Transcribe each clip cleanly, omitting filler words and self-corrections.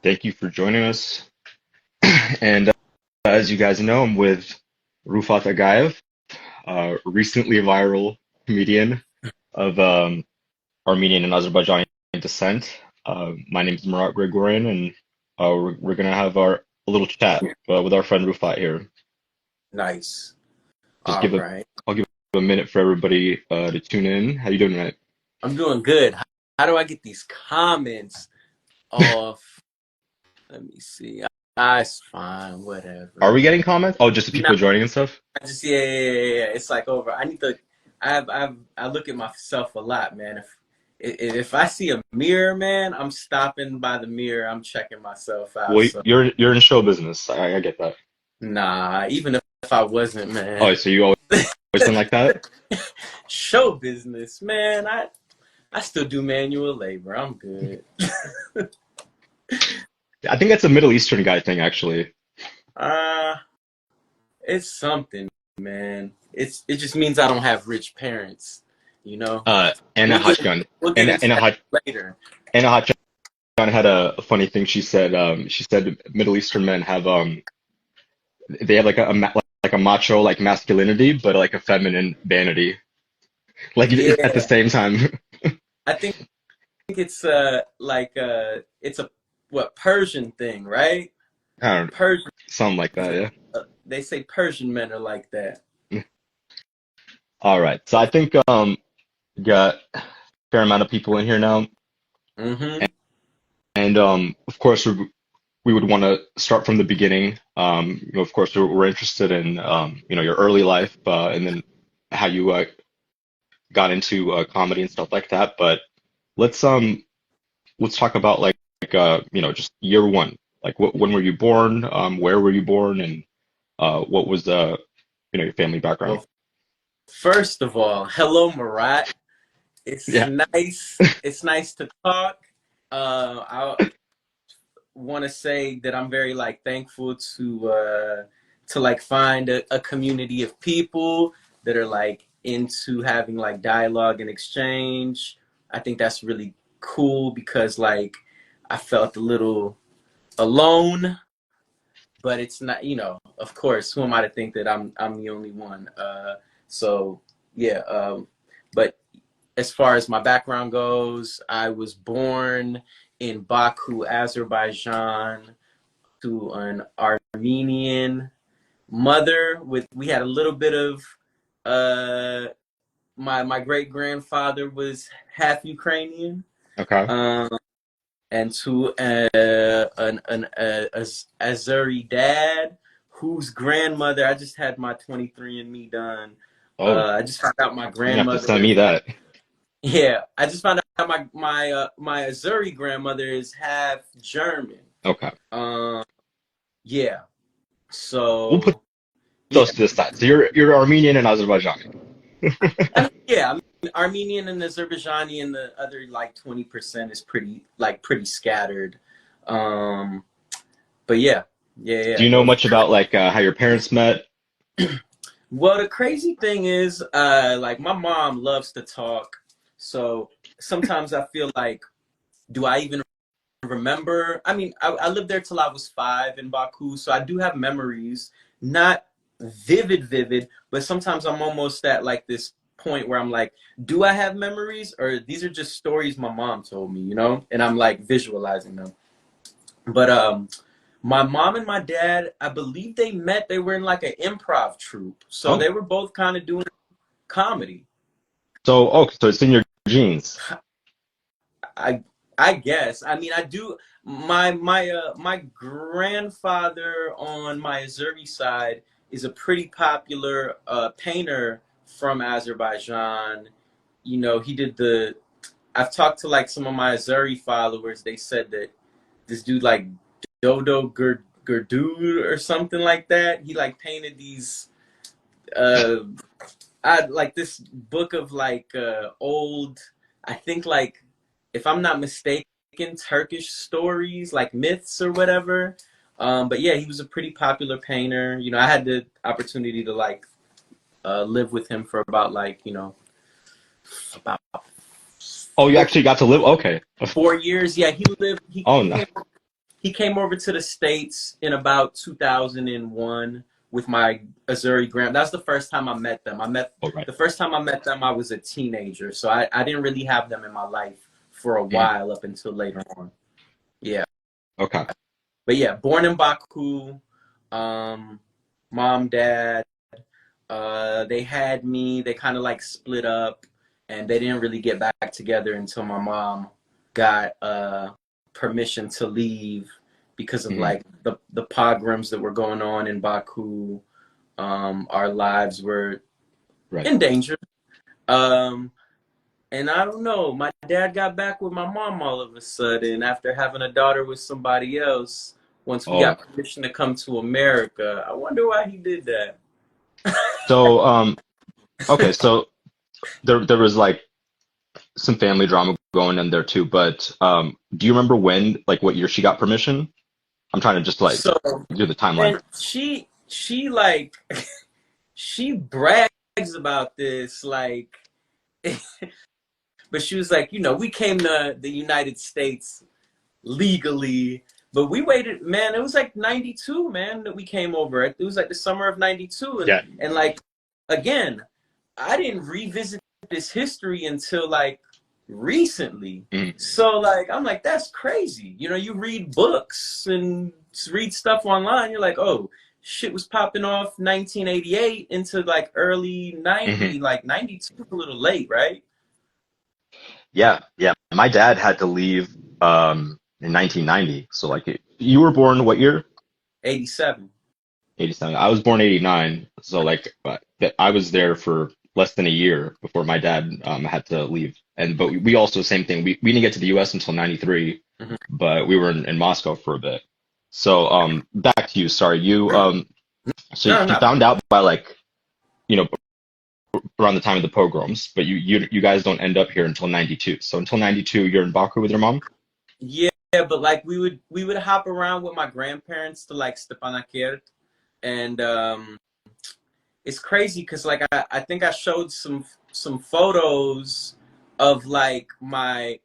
Thank you for joining us. And as you guys know, I'm with Rufat Agayev, recently viral comedian of Armenian and Azerbaijani descent. My name is Marat Grigoryan, and we're gonna have a little chat with our friend Rufat here. Nice. Just All right. I'll give a minute for everybody to tune in. How you doing tonight? I'm doing good. How do I get these comments off? Let me see. It's fine. Whatever. Are we getting comments? Oh, just the people No, joining and stuff? I just yeah. It's like over. I need to. I look at myself a lot, man. If I see a mirror, man, I'm stopping by the mirror. I'm checking myself out. Well, So you're in show business. I get that. nah, even if I wasn't, man. Oh, so you always been like that? Show business, man. I still do manual labor. I'm good. I think that's a Middle Eastern guy thing, actually. It's something, man. It just means I don't have rich parents, you know. Anna Hotchkiss. We'll get into that later. Anna Hotchkiss had a funny thing. She said Middle Eastern men have they have like a macho like masculinity, but like a feminine vanity, like Yeah, at the same time. I think it's it's a Persian thing, right? I don't know, Persian. something like that, yeah. They say Persian men are like that. All right, so I think got a fair amount of people in here now, Mm-hmm. and of course we would want to start from the beginning. Of course, we're interested in your early life, and then how you got into comedy and stuff like that. But let's talk about just year one. Like when were you born? Where were you born? And what was your family background? Well, first of all, hello, Marat. It's Yeah. nice. It's nice to talk. I want to say that I'm very thankful to find a community of people that are into having dialogue and exchange. I think that's really cool because I felt a little alone, but it's not, of course, who am I to think that I'm the only one? So yeah, but as far as my background goes, I was born in Baku, Azerbaijan, to an Armenian mother. We had a little bit of my great grandfather was half Ukrainian. Okay. And to an Azeri dad, whose grandmother, I just had my 23andMe done. Oh, I just found out my you have to grandmother. send me that. Yeah, I just found out my Azeri grandmother is half German. Okay. Yeah. So We'll put those to the side. So you're Armenian and Azerbaijani. yeah, Armenian and Azerbaijani, and the other 20% is pretty scattered. But yeah. Do you know much about how your parents met? Well, the crazy thing is, my mom loves to talk, so sometimes I feel do I even remember? I mean, I lived there till I was 5 in Baku, so I do have memories, not vivid, but sometimes I'm almost at this point where I'm do I have memories, or these are just stories my mom told me, and I'm visualizing them. But my mom and my dad, I believe they met. They were in an improv troupe, so they were both kind of doing comedy. So it's in your genes. I guess. I mean, I do. My grandfather on my Azeri side is a pretty popular painter from Azerbaijan. He did I've talked to some of my Azeri followers. They said that this dude Dodo Gerdud or something like that. He painted these this book of old, I think if I'm not mistaken, Turkish stories, myths or whatever. But yeah, he was a pretty popular painter. I had the opportunity to live with him for about about Oh, you actually got to live? Okay. 4 years. Yeah, he lived. Oh, no. he came over to the States in about 2001 with my Azeri grand. That's the first time I met them. The first time I met them, I was a teenager, so I didn't really have them in my life for a while up until later on. Yeah. Okay. But yeah, born in Baku, mom, dad, they had me. They kind of like split up, and they didn't really get back together until my mom got permission to leave because of like the pogroms that were going on in Baku. Our lives were in danger. And I don't know, my dad got back with my mom all of a sudden after having a daughter with somebody else once we got permission to come to America. I wonder why he did that. So, okay, so there was like some family drama going in there too, but do you remember when, like what year she got permission? I'm trying to just like do the timeline. And she like she brags about this like but she was like, you know, we came to the United States legally, but we waited, man, it was like 92, man, that we came over. It was like the summer of 92. And like, again, I didn't revisit this history until like recently. So like, I'm like, that's crazy. You know, you read books and read stuff online. You're like, oh, shit was popping off 1988 into like early 90, like 92, a little late, right? Yeah. My dad had to leave in 1990. So like, you were born what year? 87. 87. I was born 89. So like, I was there for less than a year before my dad had to leave. But we also, same thing. We didn't get to the U.S. until 93, but we were in Moscow for a bit. So back to you. Sorry, you found out by like, you know, around the time of the pogroms, but you guys don't end up here until 92. So until 92, you're in Baku with your mom? Yeah, but like we would hop around with my grandparents to like Stepanakert, and it's crazy because like I think I showed some photos of like my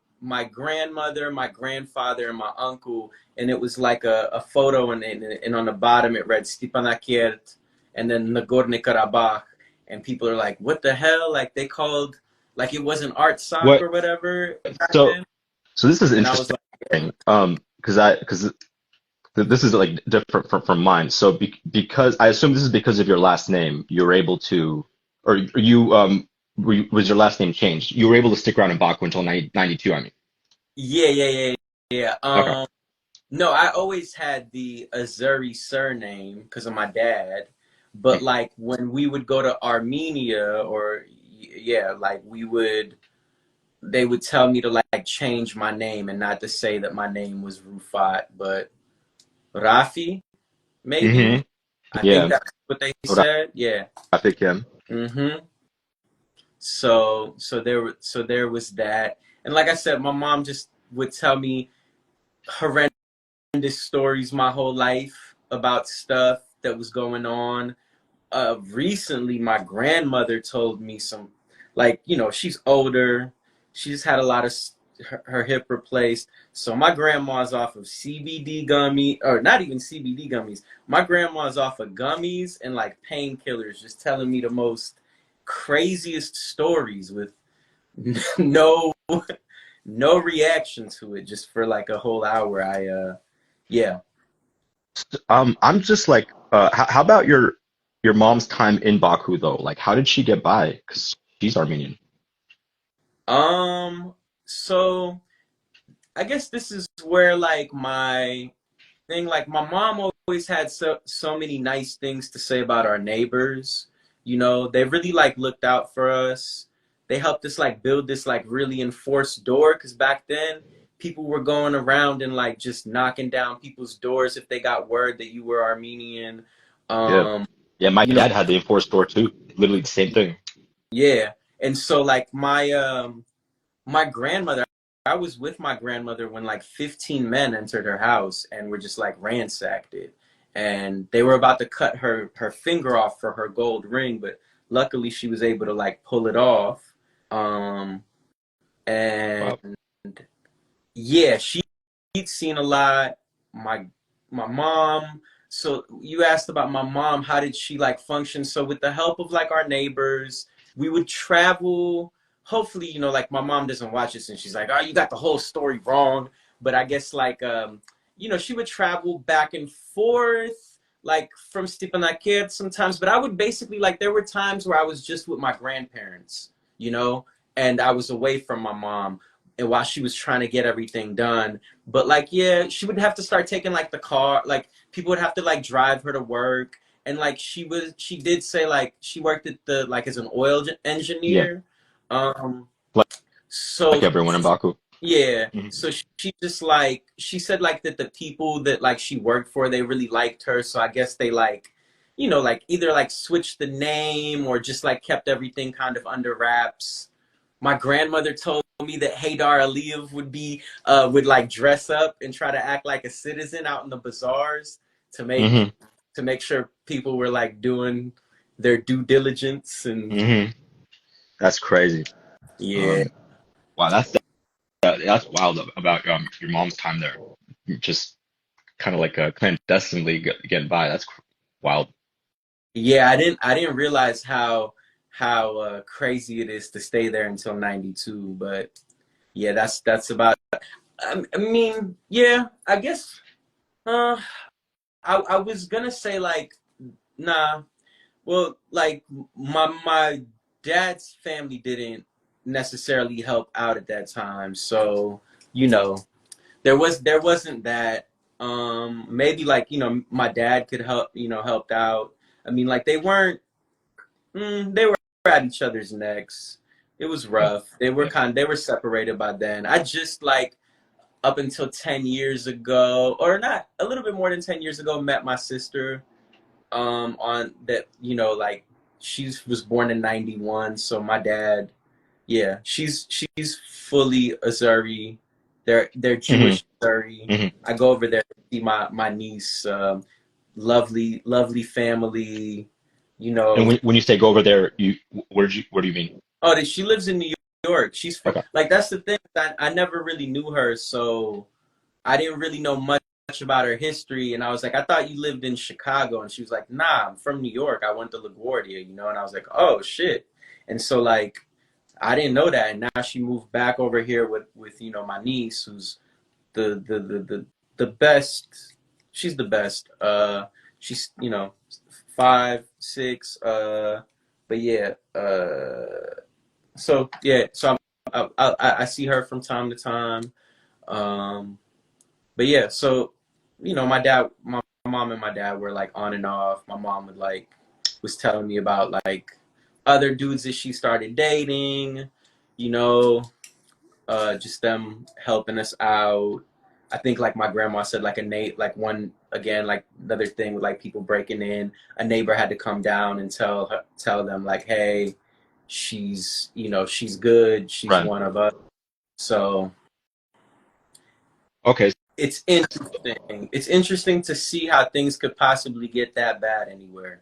grandmother, my grandfather, and my uncle, and it was like a photo, and on the bottom it read Stepanakert and then Nagorno Karabakh. And people are like, what the hell? Like they called, like it wasn't art sock or whatever. So this is interesting. Because this is like different from mine. So because I assume this is because of your last name, you're able to, or you was your last name changed? You were able to stick around in Baku until 92. I mean. Yeah. Okay. No, I always had the Azeri surname because of my dad. But like when we would go to Armenia or like they would tell me to like change my name and not to say that my name was Rufat, but Rafi, maybe. I think that's what they said. Yeah. Rafi Kim. So there was that. And like I said, my mom just would tell me horrendous stories my whole life about stuff that was going on. Recently my grandmother told me some, like, you know, she's older, she just had a lot of her hip replaced, so my grandma's off of CBD gummy, or not even CBD gummies, my grandma's off of gummies and like painkillers, just telling me the most craziest stories with no reaction to it, just for like a whole hour. I'm just like, how about your mom's time in Baku though? Like, how did she get by? Because she's Armenian. So I guess this is where like my thing, like my mom always had so many nice things to say about our neighbors. You know, they really like looked out for us. They helped us like build this like really enforced door, because back then people were going around and like just knocking down people's doors if they got word that you were Armenian. Yeah, my dad had the enforced door too. Literally the same thing. Yeah. And so like my grandmother, I was with my grandmother when like 15 men entered her house and were just like ransacked it. And they were about to cut her finger off for her gold ring, but luckily she was able to like pull it off. And yeah, she'd seen a lot. my mom. So you asked about my mom, how did she like function? So with the help of like our neighbors, we would travel. Hopefully, you know, like my mom doesn't watch this and she's like, oh, you got the whole story wrong. But I guess like you know, she would travel back and forth like from Stepanakert sometimes, but I would basically like there were times where I was just with my grandparents, you know, and I was away from my mom and while she was trying to get everything done. But like, yeah, she would have to start taking like the car, like people would have to like drive her to work. And like she did say like she worked at the like as an oil Yeah. engineer. Um, Like, so like everyone in Baku. yeah, Hmm. so she just like she said like that the people that like she worked for they really liked her, so I guess they like you know like either like switched the name or just like kept everything kind of under wraps. My grandmother told me that Haydar Aliyev would like dress up and try to act like a citizen out in the bazaars to Hmm. make sure people were like doing their due diligence and Hmm. That's crazy. yeah. Um, wow, that's wild about your mom's time there. Just kind of like clandestinely getting by. That's wild. Yeah, I didn't realize how crazy it is to stay there until 92, but yeah, that's about I mean, yeah, I guess uh I was gonna say like nah. Well, like my dad's family didn't necessarily help out at that time. So, you know, there wasn't that maybe like, you know, my dad could help, you know, helped out. I mean, like they were at each other's necks. It was Yeah. rough. Yeah. They were separated by then. I just like up until 10 years ago or not a little bit more than 10 years ago met my sister on that, you know, like she was born in 91, so my dad, yeah, she's fully Azeri. They're Hmm. Jewish Azeri. Hmm. I go over there to see my niece, lovely family, you And know. when you say go over there, where do you mean? Oh, she lives in New York. She's from Okay. like that's the thing. I never really knew her, so I didn't really know much about her history. And I was like, I thought you lived in Chicago. And she was like, nah, I'm from New York. I went to LaGuardia, you know? And I was like, oh, shit. And so, like, I didn't know that. And now she moved back over here with you know, my niece, who's the best. She's the best. She's, you know, 5, 6. But yeah. So, yeah. So I see her from time to time. Um, but yeah, so you know, my mom and my dad were like on and off. My mom would like was telling me about like other dudes that she started dating, you know, just them helping us out. I think like my grandma said like like one again like another thing with like people breaking in. A neighbor had to come down and tell them like, hey, she's you know she's good. She's Right. one of us. So Okay. it's interesting. It's interesting to see how things could possibly get that bad anywhere.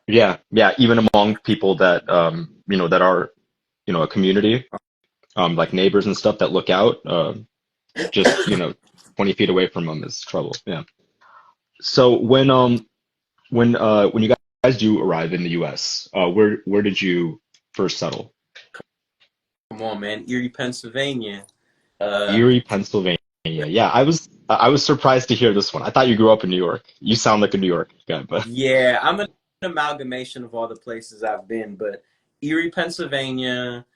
Yeah. Yeah. Even among people that that are a community, like neighbors and stuff that look out, just 20 feet away from them is trouble. Yeah. So when you guys do arrive in the U.S., where did you first settle? Come on, man, Erie, Pennsylvania. Uh, Erie, Pennsylvania. Yeah, I was surprised to hear this one. I thought you grew up in New York. You sound like a New York guy, but yeah, I'm an amalgamation of all the places I've been, but Erie, Pennsylvania.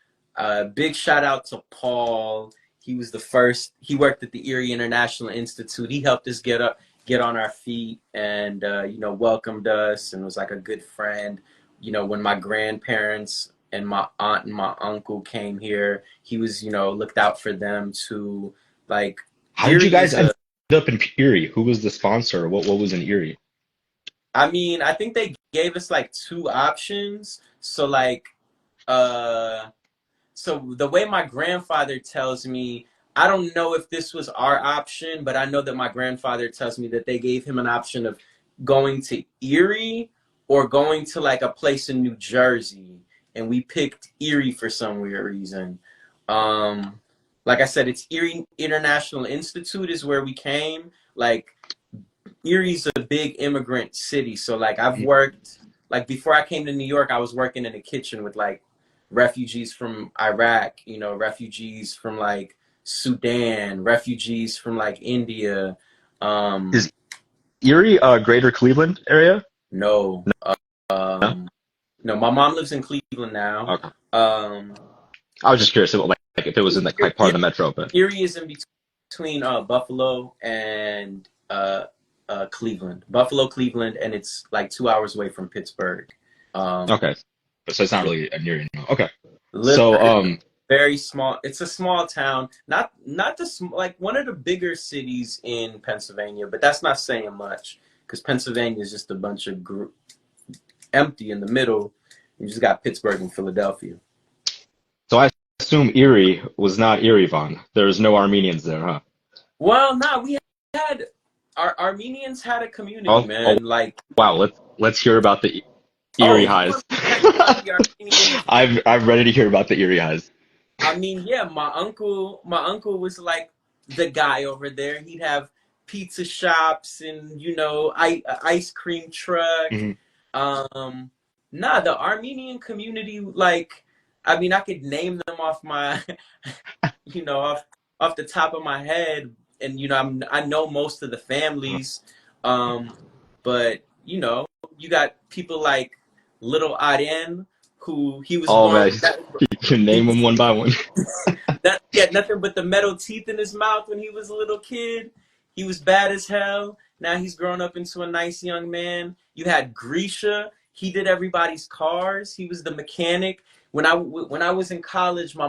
Big shout out to Paul. He was the first. He worked at the Erie International Institute. He helped us get on our feet, and you know, welcomed us, and was like a good friend. You know, when my grandparents and my aunt and my uncle came here, he was, you know, looked out for them too. Like how did you Erie guys is end a up in Erie? Who was the sponsor? What was in Erie? I mean, I think they gave us like two options. So like uh so the way my grandfather tells me, I don't know if this was our option, but I know that my grandfather tells me that they gave him an option of going to Erie or going to like a place in New Jersey, and we picked Erie for some weird reason. Um, like I said, it's Erie International Institute is where we came, like Erie's a big immigrant city. So like I've worked, like before I came to New York, I was working in the kitchen with like refugees from Iraq, you know, refugees from like Sudan, refugees from like India. Is Erie greater Cleveland area? No, No? no, my mom lives in Cleveland now. Okay. Um, I was just curious about like if it was in like part of the metro, but Erie is in between Buffalo and Cleveland. Buffalo, Cleveland, and it's like 2 hours away from Pittsburgh. okay. So it's not really an area. No. Okay. So very small. It's a small town, not like one of the bigger cities in Pennsylvania, but that's not saying much because Pennsylvania is just a bunch of empty in the middle. You just got Pittsburgh and Philadelphia. So I assume Erie was not Yerevan. There's no Armenians there, huh? Well, no, we had our Armenians had a community, man. Like, wow, let's hear about the Erie highs. I'm ready to hear about the Erie highs. I mean, yeah, my uncle was like the guy over there. He'd have pizza shops and, you know, ice cream truck. Nah, the Armenian community, like, I mean, I could name them off my, you know, off the top of my head, and you know, I know most of the families, but you know, you got people like Little Aryan, who he was born. You can name them one by one. He had nothing but the metal teeth in his mouth when he was a little kid. He was bad as hell. Now he's grown up into a nice young man. You had Grisha. He did everybody's cars. He was the mechanic. When I was in college, my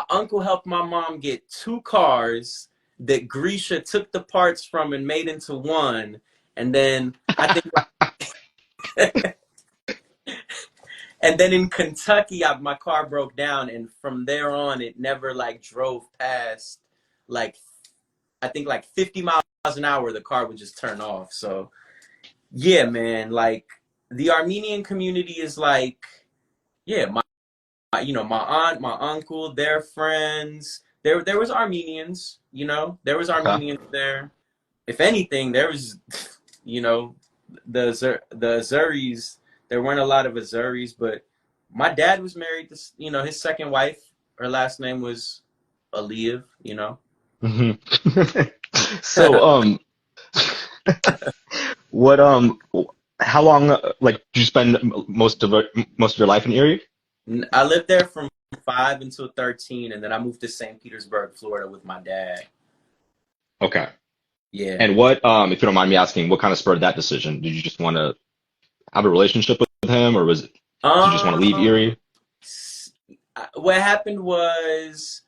uncle helped my mom get 2 cars that Grisha took the parts from and made into one. And then I think, and then in Kentucky, my car broke down, and from there on, it never like drove past like, I think like 50 miles an hour. The car would just turn off. So yeah, man, like the Armenian community is like, yeah, you know, my aunt, my uncle, their friends. There was Armenians, you know, there was Armenians there. If anything, there was, you know, the Azeris. There weren't a lot of Azeris, but my dad was married to, you know, his second wife. Her last name was Aliyev, you know. So what how long like did you spend most of your life in Erie? I lived there from 5 until 13, and then I moved to St. Petersburg, Florida with my dad. Okay. Yeah. And what if you don't mind me asking, what kind of spurred that decision? Did you just want to have a relationship with him, or was it did you just want to leave Erie? What happened was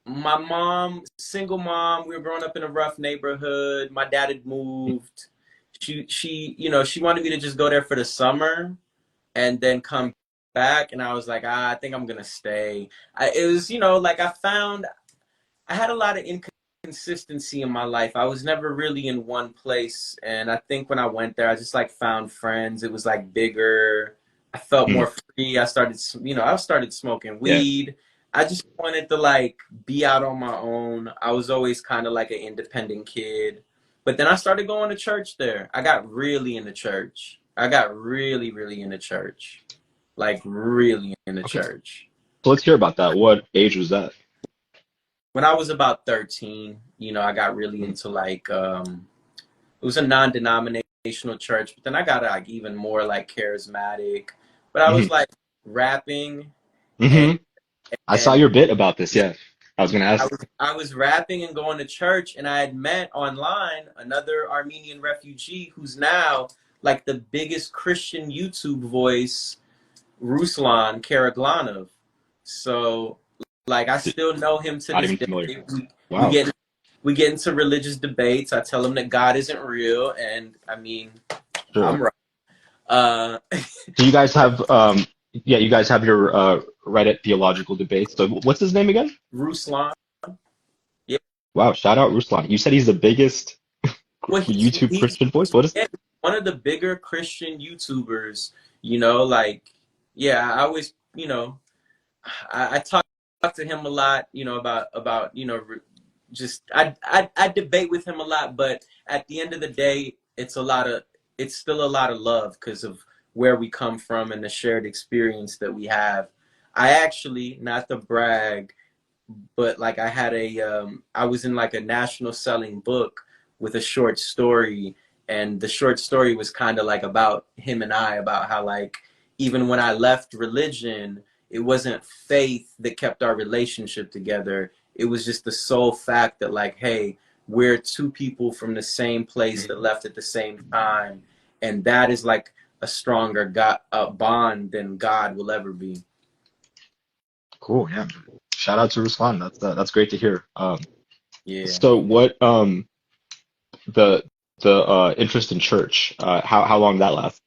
my mom, single mom, we were growing up in a rough neighborhood. My dad had moved. She you know, she wanted me to just go there for the summer and then come back, and I was like, I think I'm gonna stay. It was, you know, like I had a lot of inconsistency in my life. I was never really in one place, and I think when I went there, I just like found friends. It was like bigger. I felt more free. I started smoking weed. I just wanted to like be out on my own. I was always kind of like an independent kid. But then I started going to church there. I got really into church. I got really, really into church. Like really into church. So let's hear about that. What age was that? When I was about 13, you know, I got really into like, it was a non-denominational church, but then I got like even more like charismatic. But I was like rapping. And I saw your bit about this. Yeah, I was gonna ask. I was rapping and going to church, and I had met online another Armenian refugee who's now like the biggest Christian YouTube voice, Ruslan Karaglanov. So like I still know him to this day. We get into religious debates. I tell him that God isn't real, and I mean, I'm right. Do you guys have you guys have your Reddit theological debates. So what's his name again? Ruslan. Yeah. Wow, shout out Ruslan. You said he's the biggest YouTube Christian voice? What is one of the bigger Christian YouTubers, you know, like, yeah, I always, you know, I talk to him a lot, you know, about, you know, I debate with him a lot, but at the end of the day, it's still a lot of love because of where we come from and the shared experience that we have. I actually, not to brag, but like I was in like a national selling book with a short story, and the short story was kind of like about him and I, about how like even when I left religion, it wasn't faith that kept our relationship together. It was just the sole fact that like, hey, we're two people from the same place that left at the same time, and that is like a stronger bond than God will ever be. Cool. Yeah. Shout out to Ruslan. That's great to hear. Yeah. So what the interest in church, how long did that last?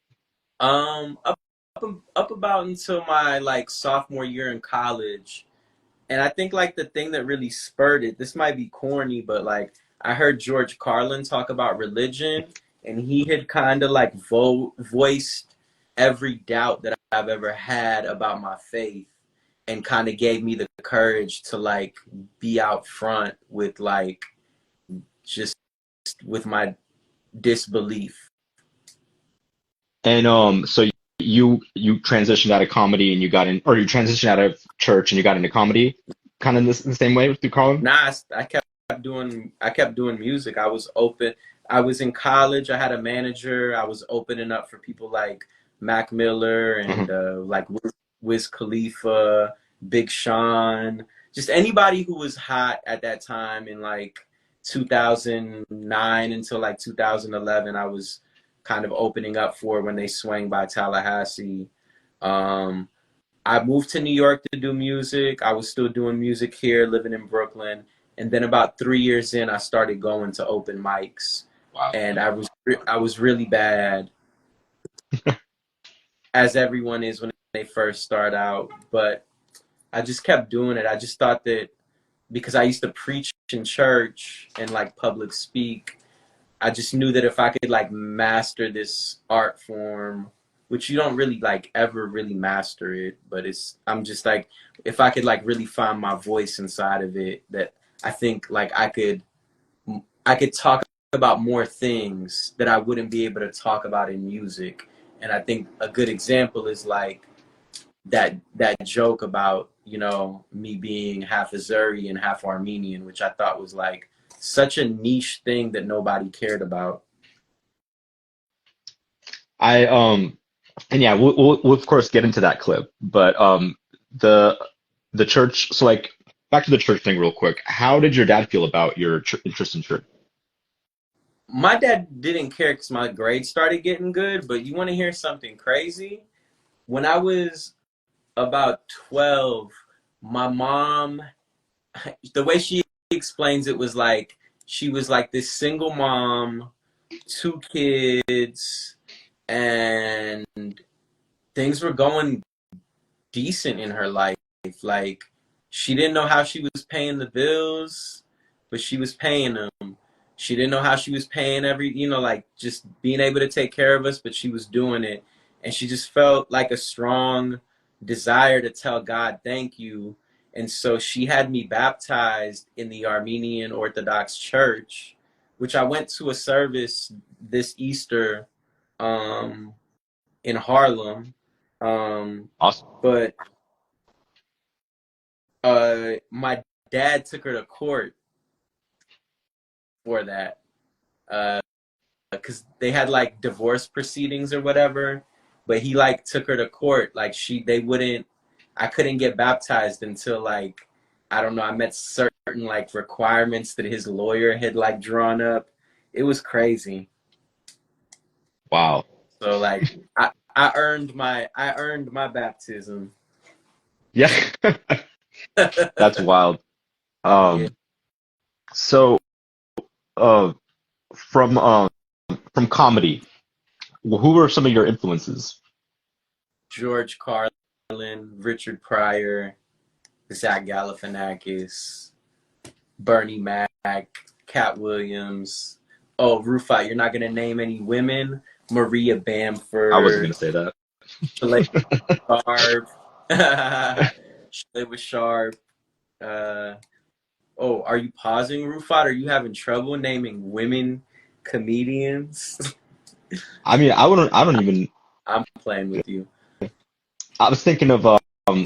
Up about until my like sophomore year in college. And I think like the thing that really spurred it, this might be corny, but like I heard George Carlin talk about religion, and he had kind of like voiced every doubt that I've ever had about my faith, and kind of gave me the courage to like be out front with like just with my disbelief. And so you transitioned out of comedy and you got in, or you transitioned out of church and you got into comedy, kind of the same way through Carlin? Nah, I kept doing music. I was open. I was in college. I had a manager. I was opening up for people like Mac Miller and like Wiz Khalifa, Big Sean, just anybody who was hot at that time in like 2009 until like 2011. I was kind of opening up for when they swang by Tallahassee. I moved to New York to do music. I was still doing music here, living in Brooklyn. And then about 3 years in, I started going to open mics. Wow. And I was really bad, as everyone is when they first start out. But I just kept doing it. I just thought that because I used to preach in church and like public speak, I just knew that if I could like master this art form, which you don't really like ever really master it, but I'm just like, if I could like really find my voice inside of it, that I think like I could talk about more things that I wouldn't be able to talk about in music. And I think a good example is like that joke about, you know, me being half Azeri and half Armenian, which I thought was like such a niche thing that nobody cared about. And yeah, we'll of course get into that clip, but the church. So like back to the church thing real quick. How did your dad feel about your interest in church? My dad didn't care because my grades started getting good, but you want to hear something crazy? When I was about 12, my mom, the way she explains it was like, she was like this single mom, 2 kids, and things were going decent in her life. Like, she didn't know how she was paying the bills, but she was paying them. She didn't know how she was paying like just being able to take care of us, but she was doing it. And she just felt like a strong desire to tell God thank you. And so she had me baptized in the Armenian Orthodox Church, which I went to a service this Easter in Harlem. Awesome. But my dad took her to court for that because they had like divorce proceedings or whatever, but he like took her to court. Like I couldn't get baptized until like, I don't know, I met certain like requirements that his lawyer had like drawn up. It was crazy. Wow. So like I earned my baptism. Yeah. That's wild. Yeah. So from comedy, who were some of your influences? George Carlin, Richard Pryor, Zach Galifianakis, Bernie Mac, Cat Williams. Oh, Rufat, you're not gonna name any women? Maria Bamford. I wasn't gonna say that. Shaleigh Sharp. Shaleigh was Sharp. Oh, are you pausing, Rufat? Are you having trouble naming women comedians? I mean, I don't even. I'm playing with you. I was thinking of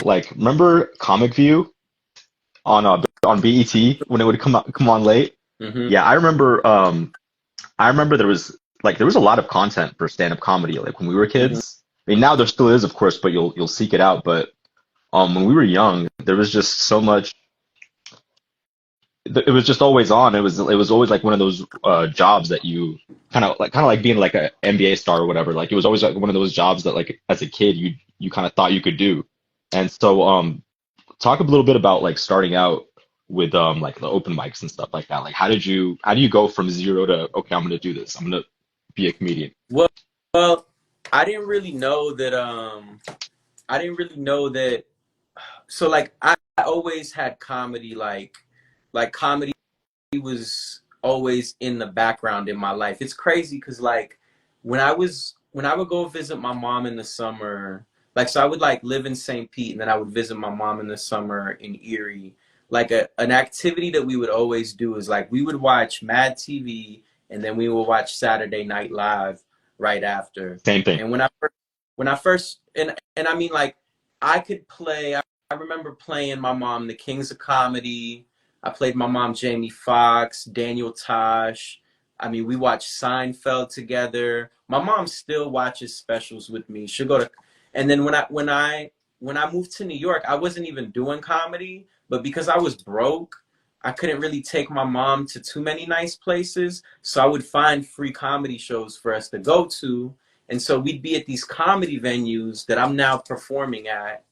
like remember Comic View on BET when it would come on late. Hmm. Yeah, I remember there was a lot of content for stand-up comedy like when we were Hmm. kids. I mean, now there still is, of course, but you'll seek it out. But when we were young, there was just so much. It was just always on. It was always like one of those jobs that you kind of like being like an NBA star or whatever. Like it was always like one of those jobs that like as a kid you kind of thought you could do. And so talk a little bit about like starting out with like the open mics and stuff like that. Like how do you go from zero to okay, I'm gonna do this. I'm gonna be a comedian. Well, well, I didn't really know that. I didn't really know that. So like, I always had comedy. Like comedy was always in the background in my life. It's crazy because like when I would go visit my mom in the summer, like so I would like live in St. Pete and then I would visit my mom in the summer in Erie. Like an activity that we would always do is like we would watch Mad TV and then we would watch Saturday Night Live right after. Same thing. And when I first and I mean like I could play I remember playing my mom the Kings of Comedy. I played my mom Jamie Foxx, Daniel Tosh. I mean, we watched Seinfeld together. My mom still watches specials with me. She'll go to, and then when I moved to New York, I wasn't even doing comedy, but because I was broke, I couldn't really take my mom to too many nice places. So I would find free comedy shows for us to go to. And so we'd be at these comedy venues that I'm now performing at.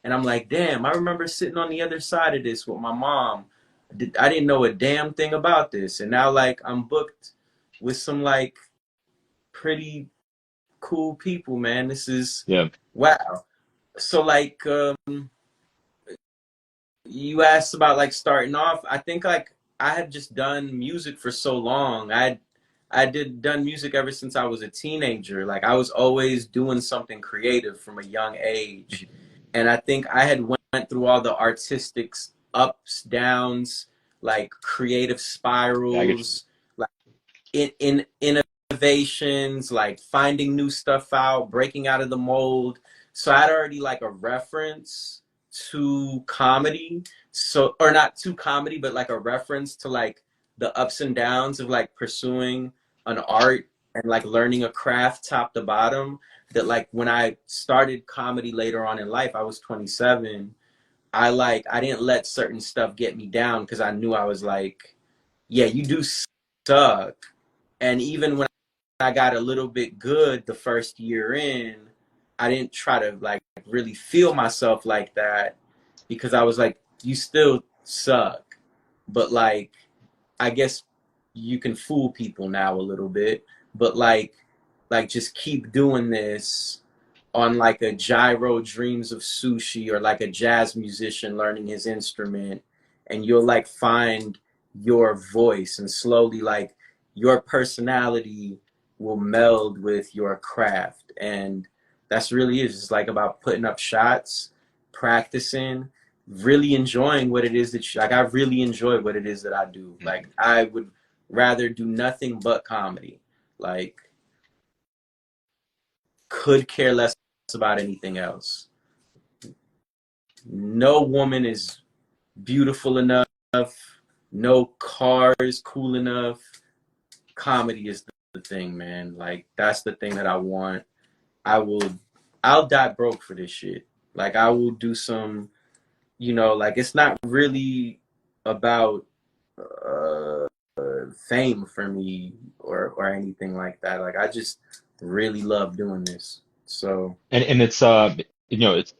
And I'm like, damn, I remember sitting on the other side of this with my mom. I didn't know a damn thing about this. And now like I'm booked with some like pretty cool people, man. This is Yeah. wow. So like you asked about like starting off. I think like I had just done music for so long. I did done music ever since I was a teenager. Like I was always doing something creative from a young age. And I think I had went through all the artistic ups, downs, like creative Yeah, I get you. spirals, like in innovations, like finding new stuff out, breaking out of the mold. So I had already like a reference to comedy. So or not to comedy, but like a reference to like the ups and downs of like pursuing an art and like learning a craft top to bottom. That like when I started comedy later on in life, I was 27. I didn't let certain stuff get me down because I knew I was like, yeah, you do suck. And even when I got a little bit good the first year in, I didn't try to like really feel myself like that because I was like, you still suck. But like, I guess you can fool people now a little bit. But like just keep doing this on like a gyro dreams of sushi or like a jazz musician learning his instrument, and you'll like find your voice and slowly like your personality will meld with your craft. And that's really is it's like about putting up shots, practicing, really enjoying what it is that you, like I really enjoy what it is that I do. Like I would rather do nothing but comedy. Like could care less about anything else. No woman is beautiful enough. No car is cool enough. Comedy is the thing, man. Like that's the thing that I want. I will. I'll die broke for this shit. Like I will do some. You know, like it's not really about uh, fame for me or anything like that. Like I just really love doing this. So And it's you know it's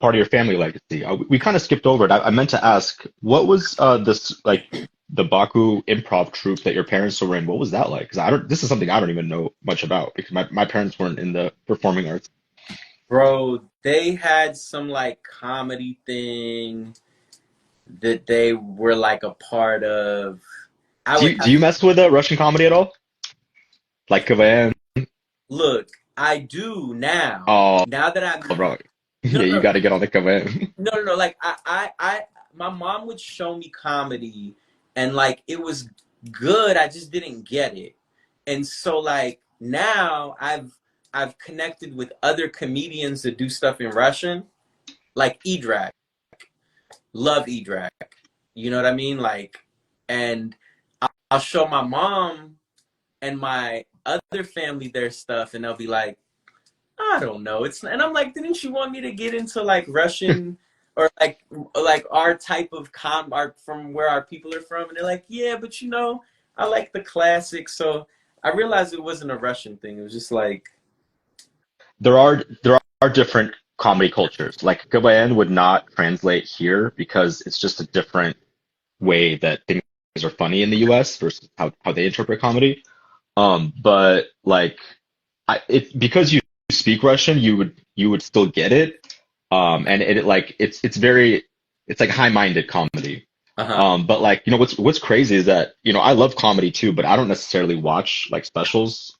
part of your family legacy. We kind of skipped over it. I meant to ask, what was this like the Baku improv troupe that your parents were in? What was that like? Because I don't. This is something I don't even know much about because my parents weren't in the performing arts. bro, they had some like comedy thing that they were like a part of. I would Do you mess with Russian comedy at all? Like KVN? look, I do now. Oh, Now that I'm bro, no yeah, you no got to get on the KVN. no. Like my mom would show me comedy and like it was good, I just didn't get it. And so like now I've connected with other comedians that do stuff in Russian, like Edrak. Love Edrak. You know what I mean? Like, and I'll show my mom and my other family their stuff, and they'll be like, I don't know. It's, and I'm like, didn't you want me to get into like Russian or like our type of art from where our people are from? And they're like, yeah, but you know, I like the classics. So I realized it wasn't a Russian thing. It was just like, there are different comedy cultures. Like Gabayan would not translate here because it's just a different way that things are funny in the US versus how they interpret comedy. But like because you speak Russian, you would still get it. And it like it's very it's like high-minded comedy. But like what's crazy is that I love comedy too, but I don't necessarily watch like specials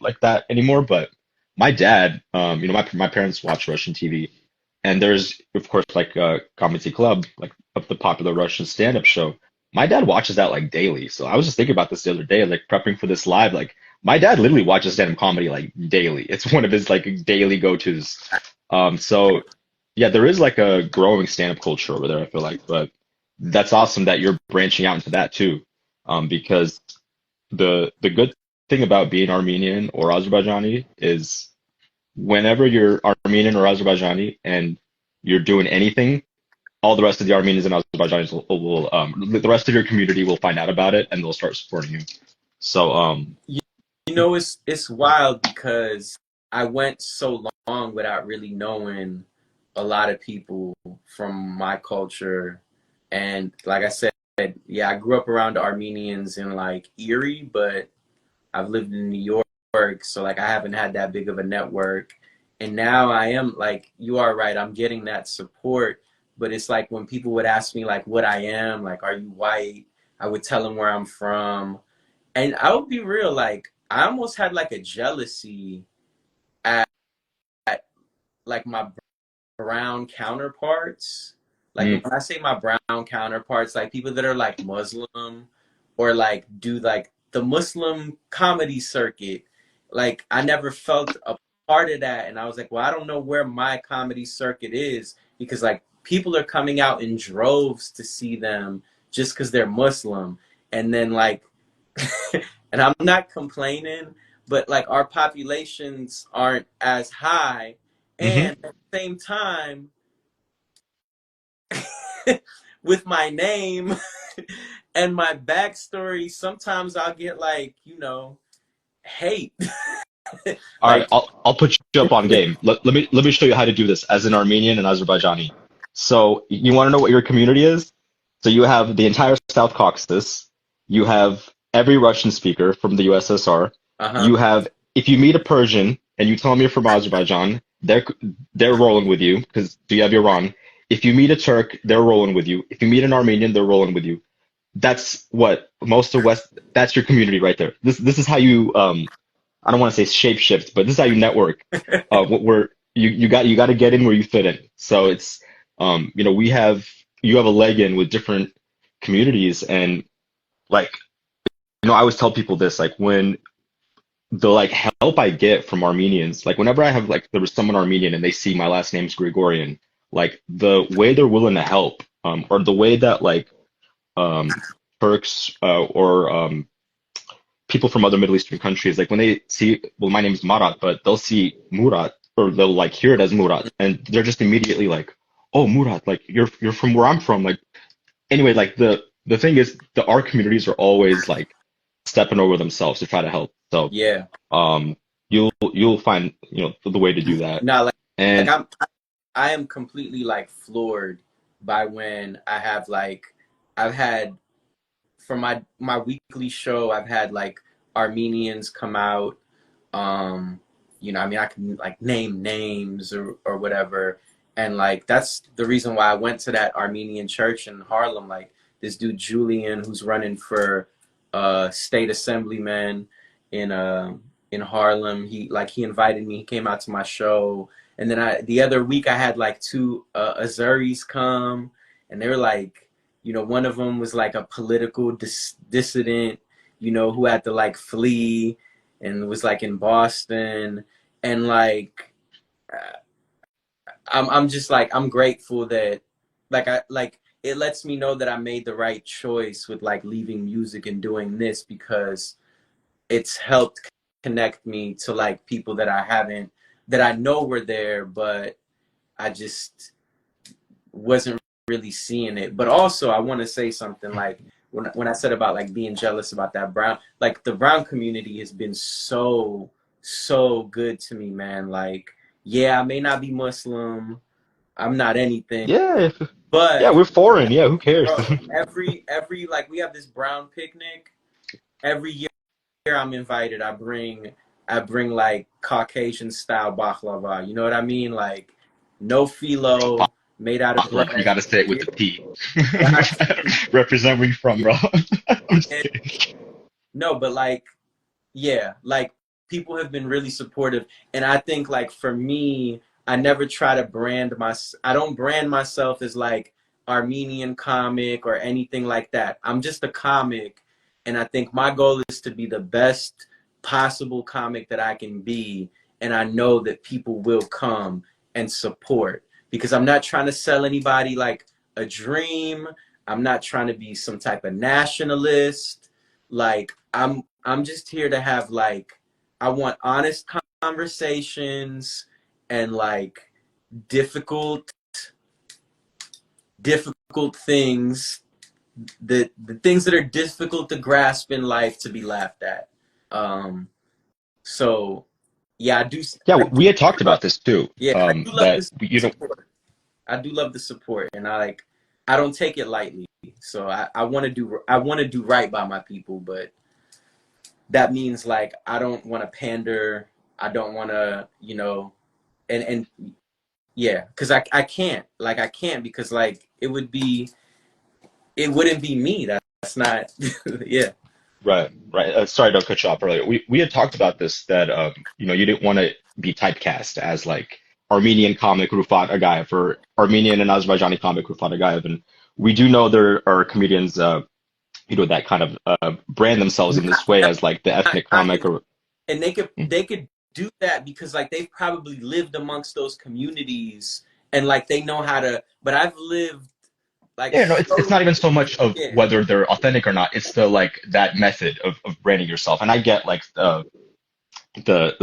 like that anymore. But my dad, my parents watch Russian TV, and there's of course like Comedy Club, like of the popular Russian stand-up show. My dad watches that like daily. So I was just thinking about this the other day, like prepping for this live. Like my dad literally watches stand-up comedy like daily. It's one of his like daily go-tos. So yeah, there is like a growing stand-up culture over there, I feel like, but that's awesome that you're branching out into that too. Because the good thing about being Armenian or Azerbaijani is whenever you're Armenian or Azerbaijani and you're doing anything, all the rest of the Armenians and Azerbaijanis the rest of your community will find out about it and they'll start supporting you. So you know, it's wild because I went so long without really knowing a lot of people from my culture. And like I said, yeah, I grew up around Armenians in like Erie, but I've lived in New York, so like I haven't had that big of a network. And now I am, like, you are right, I'm getting that support. But it's like when people would ask me like what I am, like, are you white? I would tell them where I'm from. And I would be real, like, I almost had like a jealousy at like my brown counterparts. Like mm, when I say my brown counterparts, like people that are like Muslim or like do like the Muslim comedy circuit, like I never felt a part of that. And I was like, well, I don't know where my comedy circuit is because like people are coming out in droves to see them just because they're Muslim. And then like, and I'm not complaining, but like our populations aren't as high. hmm And at the same time, with my name and my backstory, sometimes I'll get like, you know, hate. All right, Like, I'll put you up on game. Let me show you how to do this as an Armenian and Azerbaijani. So you want to know what your community is? So you have the entire South Caucasus. You have every Russian speaker from the USSR. uh-huh. You have if you meet a Persian and you tell them you're from Azerbaijan, they're rolling with you because you have Iran. If you meet a Turk, they're rolling with you. If you meet an Armenian, they're rolling with you. That's what most of West. That's your community right there. This is how you I don't want to say shape shift, but this is how you network. What we're you got to get in where you fit in. So it's we have you have a leg in with different communities and like I always tell people this like when the like help I get from Armenians like whenever I have like there was someone Armenian and they see my last name's Grigoryan like the way they're willing to help or the way that like um Turks or people from other Middle Eastern countries, like when they see, well, my name is Marat, but they'll see Murat or they'll like hear it as Murat, and they're just immediately like, "Oh, Murat, like you're from where I'm from." Like anyway, like the thing is, our communities are always like stepping over themselves to try to help. So Yeah. um, you'll find the way to do that. No, like And I am completely like floored by when I have like I've had for my weekly show, I've had like Armenians come out. You know, I mean, I can like name names or whatever, and like that's the reason why I went to that Armenian church in Harlem. Like this dude Julian, who's running for state assemblyman in in Harlem. He invited me. He came out to my show, and then the other week I had like two Azeris come, and they were like, You know, one of them was like a political dissident, you know, who had to like flee and was like in Boston. And like, I'm just like, I'm grateful that like it lets me know that I made the right choice with like leaving music and doing this, because it's helped connect me to like people that I know were there, but I just wasn't really seeing it. But also I want to say something, like when I said about like being jealous about that brown, like the brown community has been so good to me, man. Like, yeah, I may not be Muslim, I'm not anything, Yeah, yeah, but we're foreign. Yeah, who cares? bro, every like we have this brown picnic every year. I'm invited. I bring like Caucasian style baklava. You know what I mean? Like no phyllo, made out of Baklava, you bread. gotta say it with the P. Got Represent where you from, bro. I'm just you. kidding. No, but like, yeah, like people have been really supportive. And I think like for me, I never try to I don't brand myself as like Armenian comic or anything like that. I'm just a comic. And I think my goal is to be the best possible comic that I can be. And I know that people will come and support, because I'm not trying to sell anybody like a dream. I'm not trying to be some type of nationalist. Like I'm just here to have like, I want honest conversations and like difficult things, the things that are difficult to grasp in life, to be laughed at. So yeah, Yeah, I we do had talked love, about this too. yeah, I do love That this you know, support. I do love the support, and I don't take it lightly. So I want to do right by my people, but that means like I don't want to pander. I don't want to, you know, and yeah, because I can't, like I can't, because like it wouldn't be me. That's not yeah. right, right. Sorry, don't cut you off earlier. We had talked about this, that you know, you didn't want to be typecast as like Armenian comic Rufat Agayev or Armenian and Azerbaijani comic Rufat Agayev, and we do know there are comedians, you know, that kind of brand themselves in this way as like the ethnic I comic, or and they could do that because like they've probably lived amongst those communities, and like they know how to. But I've lived like yeah, no, it's not even so much of yeah. whether they're authentic or not. It's the like that method of branding yourself. And I get like the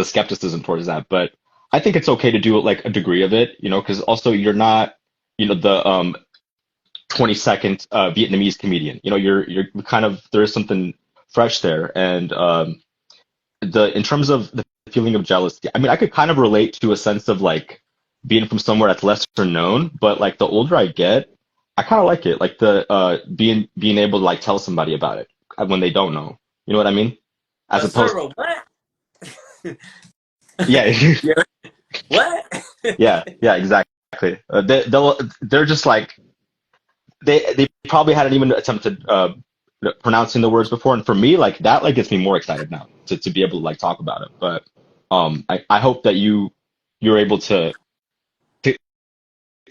skepticism towards that, but I think it's okay to do like a degree of it, you know, because also you're not, you know, the 22nd Vietnamese comedian. You know, you're kind of, there is something fresh there. And the in terms of the feeling of jealousy, I mean, I could kind of relate to a sense of like being from somewhere that's lesser known, but like the older I get, I kind of like it, like the being able to like tell somebody about it when they don't know. You know what I mean? As opposed, Zero, what? yeah, Yeah. What? yeah, yeah, exactly. They're just like they probably hadn't even attempted pronouncing the words before, and for me, like that like gets me more excited now to be able to like talk about it. But I hope that you're able to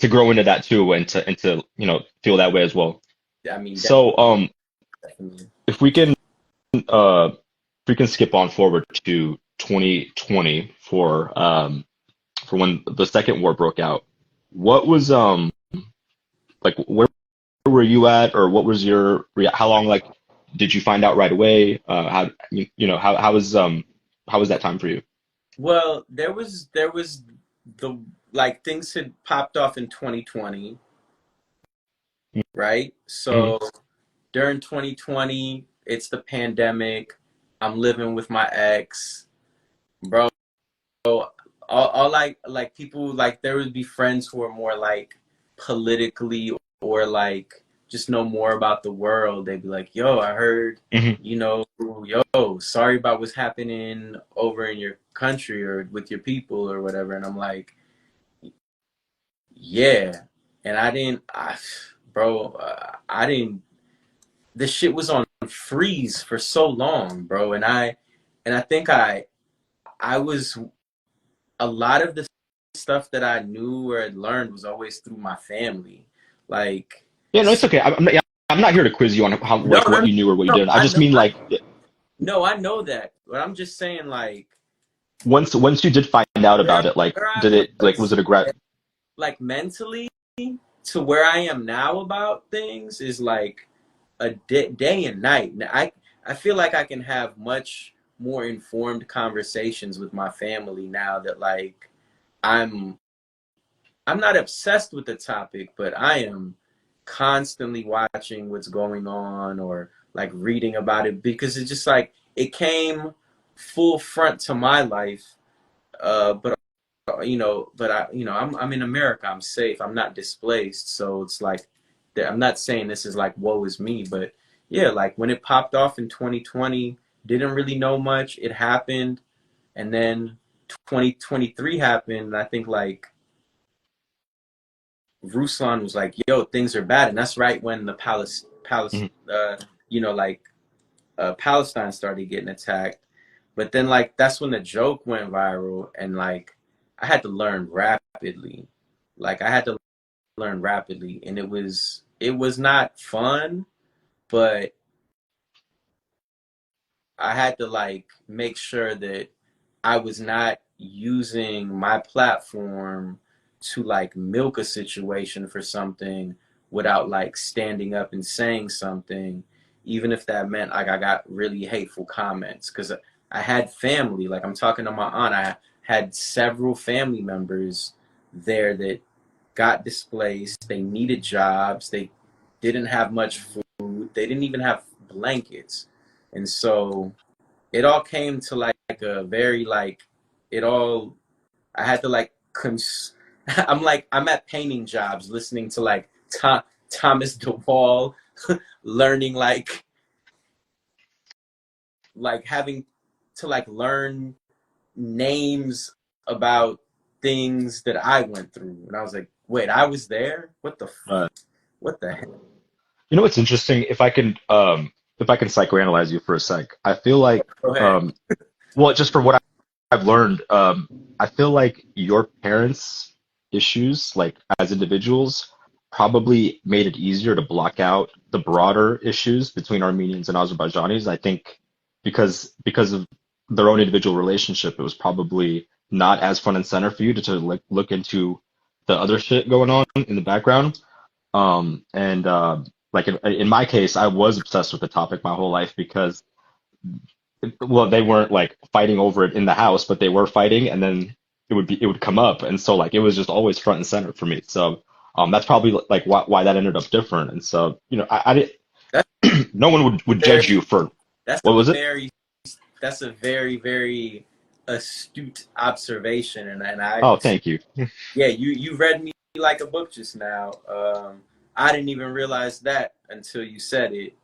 to grow into that too, and to you know feel that way as well. I mean, So definitely. if we can if we can skip on forward to 2020 for when the second war broke out, what was like where were you at, or what was your how long like did you find out right away? How you know how was that time for you? Well, there was the like things had popped off in 2020, right? Mm-hmm. So during 2020, it's the pandemic. I'm living with my ex, bro. All like people, like there would be friends who are more like politically, or like just know more about the world. They'd be like, yo, I heard, Hmm. you know, yo, sorry about what's happening over in your country or with your people or whatever. And I'm like, yeah. And I didn't, this shit was on freeze for so long, bro. And I think I was, a lot of the stuff that I knew or had learned was always through my family. Like, Yeah, no, it's okay. I'm not, yeah, I'm not here to quiz you on how No, like what you knew or what you no, didn't. I just know, mean like no, I know that, but I'm just saying like once you did find out about it, like where I did it like was was, it a grad? like mentally to where I am now about things is like a day and night. Now, I feel like I can have much more informed conversations with my family now that like I'm I'm not obsessed with the topic, but I am constantly watching what's going on or like reading about it because it's just like it came full front to my life. But but I'm in America. I'm safe. I'm not displaced. So it's like I'm not saying this is like woe is me, but yeah, like when it popped off in 2020, didn't really know much. It happened, and then 2023 happened. I think like Ruslan was like, "Yo, things are bad," and that's right when the Mhm. Palestine started getting attacked. But then like that's when the joke went viral, and like I had to learn rapidly. Like I had to learn rapidly, and it was not fun, but I had to like make sure that I was not using my platform to like milk a situation for something without like standing up and saying something, even if that meant like I got really hateful comments. Because I had family, like I'm talking to my aunt, I had several family members there that got displaced. They needed jobs. They didn't have much food. They didn't even have blankets. And so it all came to like a very like it all I had to like I'm at painting jobs listening to like Thomas DeWall learning like having to like learn names about things that I went through, and I was like, wait, I was there? Right. What the heck? You know what's interesting? If I can psychoanalyze you for a sec, I feel like Go ahead. um, well, just from what I've learned, I feel like your parents' issues, like as individuals, probably made it easier to block out the broader issues between Armenians and Azerbaijanis. I think because of their own individual relationship, it was probably not as front and center for you to like look into the other shit going on in the background. And like in my case, I was obsessed with the topic my whole life because well, they weren't like fighting over it in the house, but they were fighting, and then it would come up, and so like it was just always front and center for me. So that's probably like why that ended up different. And so I That's didn't. No one would judge very you for that's what a was it? very that's a very, very astute observation, and I Oh, thank you. yeah, you read me like a book just now. I didn't even realize that until you said it.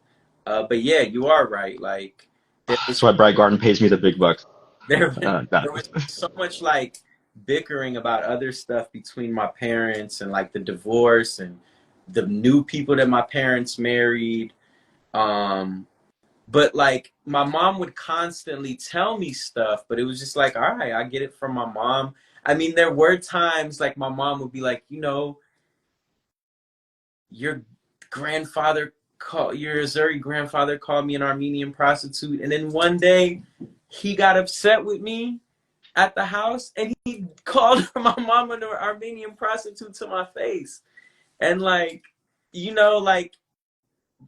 But yeah, you are right. Like there That's was why Bright Garden pays me the big bucks. there Nah. there was so much like bickering about other stuff between my parents and like the divorce and the new people that my parents married. Um, but like my mom would constantly tell me stuff, but it was just like, all right, I get it from my mom. I mean, there were times like my mom would be like, your your Azeri grandfather called me an Armenian prostitute, and then one day he got upset with me at the house and he called my mom an Armenian prostitute to my face. And like, like,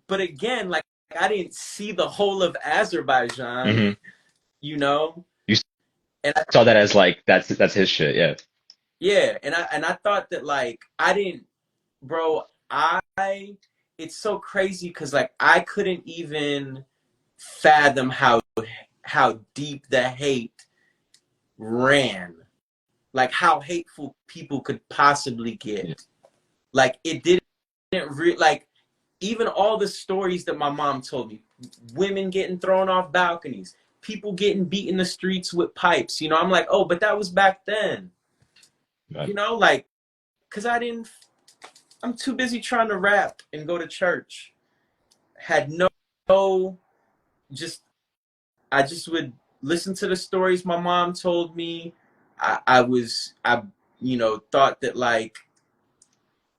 but again, like I didn't see the whole of Azerbaijan, Hmm. you know, You and saw that as like that's his shit, yeah. yeah, and I thought that like I didn't, bro. It's so crazy because like I couldn't even fathom how deep the hate ran, like how hateful people could possibly Yeah. get. Like it didn't like even all the stories that my mom told me, women getting thrown off balconies, people getting beat in the streets with pipes. I'm like, oh, but that was back then. Right. Like, cause I'm too busy trying to rap and go to church. Had no, just I just would listen to the stories my mom told me. I thought that like,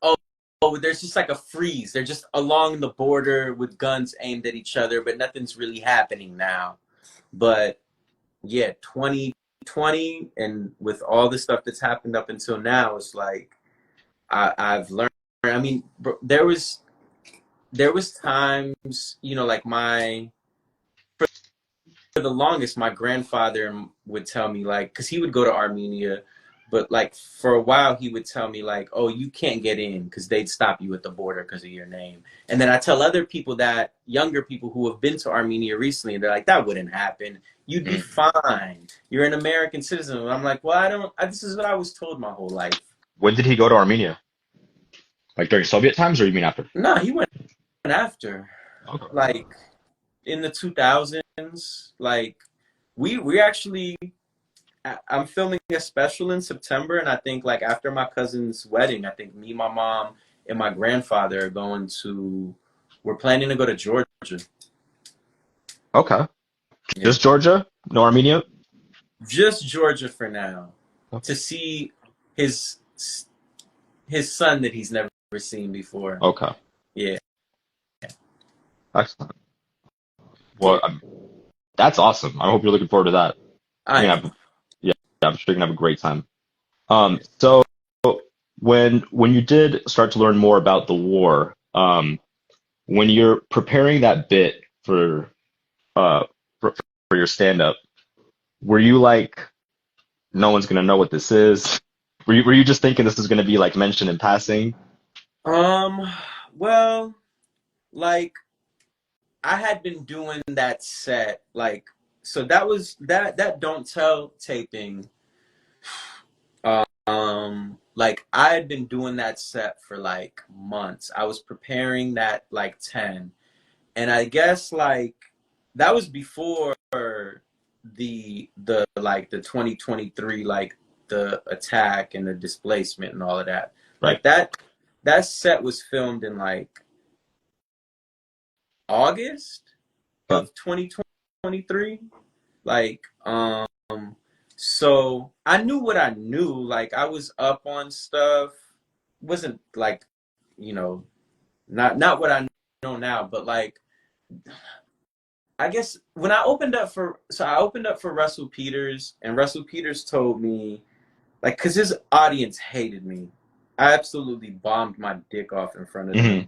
oh know, there's just like a freeze. They're just along the border with guns aimed at each other, but nothing's really happening now. But yeah, 2020, and with all the stuff that's happened up until now, it's like I've learned. I mean, there was times, you know, like for the longest, my grandfather would tell me, like, because he would go to Armenia, but like for a while he would tell me like, oh, you can't get in because they'd stop you at the border because of your name. And then I tell other people, that younger people who have been to Armenia recently, and they're like, that wouldn't happen. You'd be fine. You're an American citizen. And I'm like, well, this is what I was told my whole life. When did he go to Armenia? Like during Soviet times, or you mean after? No, he went after. Okay. Like in the 2000s, like we actually, I'm filming a special in September, and I think like after my cousin's wedding, I think me, my mom, and my grandfather are we're planning to go to Georgia. Okay. Yeah. Just Georgia? No Armenia? Just Georgia for now. Okay. To see his son that he's never seen before. Okay. Yeah. Excellent. Well, that's awesome. I hope you're looking forward to that. Yeah, I'm sure you're gonna have a great time. So when you did start to learn more about the war, when you're preparing that bit for your stand-up, were you like, no one's gonna know what this is? Were you just thinking this is gonna be like mentioned in passing? Well, like I had been doing that set, like, so that was that Don't Tell taping. Like I had been doing that set for like months. I was preparing that like 10, and I guess like that was before the like the 2023, like the attack and the displacement and all of that. Right. Like that set was filmed in like August of 2023. Like so I knew what I knew. Like I was up on stuff. Wasn't like, you know, not what I know now, but like I guess when I opened up for Russell Peters, and Russell Peters told me, like, because his audience hated me. I absolutely bombed my dick off in front of them.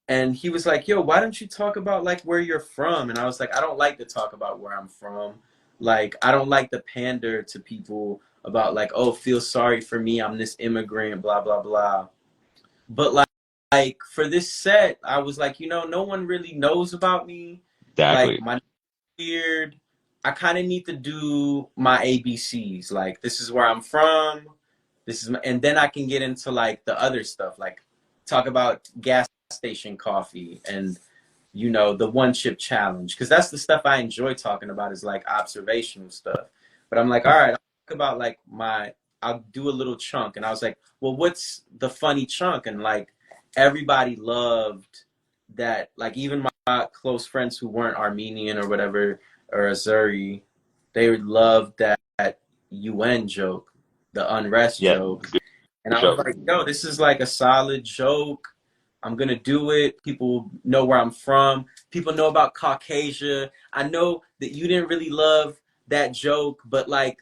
And he was like, yo, why don't you talk about like where you're from? And I was like, I don't like to talk about where I'm from. Like, I don't like to pander to people about like, oh, feel sorry for me, I'm this immigrant, blah, blah, blah. But like for this set, I was like, you know, no one really knows about me. Exactly. Like my weird, I kind of need to do my ABCs. Like, this is where I'm from. And then I can get into like the other stuff, like talk about gas station coffee and, you know, the one chip challenge, because that's the stuff I enjoy talking about, is like observational stuff. But I'm like, all right, I'll talk about like I'll do a little chunk. And I was like, well, what's the funny chunk? And like everybody loved that. Like even my close friends who weren't Armenian or whatever, or Azeri, they loved that UN joke, the unrest joke. And I was like, yo, this is like a solid joke. I'm going to do it. People know where I'm from. People know about Caucasia. I know that you didn't really love that joke, but like,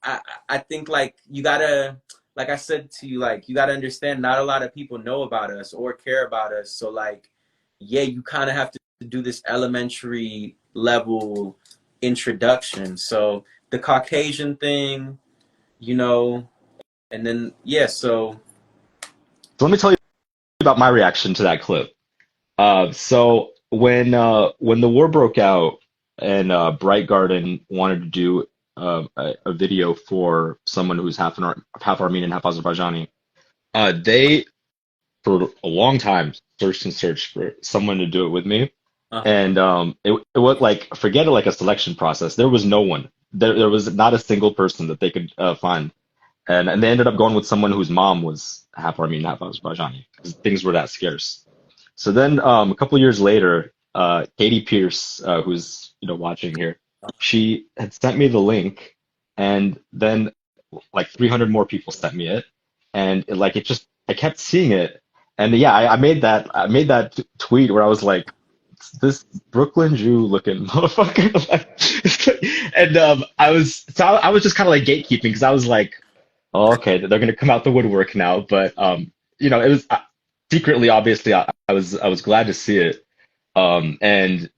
I think like you got to, like I said to you, like you got to understand not a lot of people know about us or care about us. So like, yeah, you kind of have to do this elementary level introduction. So the Caucasian thing, you know, and then, yeah, so let me tell you about my reaction to that clip. So when the war broke out and Bright Garden wanted to do a video for someone who's half Armenian, half Azerbaijani, they for a long time searched for someone to do it with me. And it was like, forget it, like a selection process. There was no one. There was not a single person that they could find. And they ended up going with someone whose mom was half Armenian, half Azerbaijani, because things were that scarce. So then a couple of years later, Katie Pierce, who's watching here, she had sent me the link, and then like 300 more people sent me it, and it just I kept seeing it, and yeah, I made that tweet where I was like, this Brooklyn Jew looking motherfucker. And I was just kind of like gatekeeping because I was like, oh, okay, they're gonna come out the woodwork now. But you know, it was secretly, obviously, I was glad to see it. And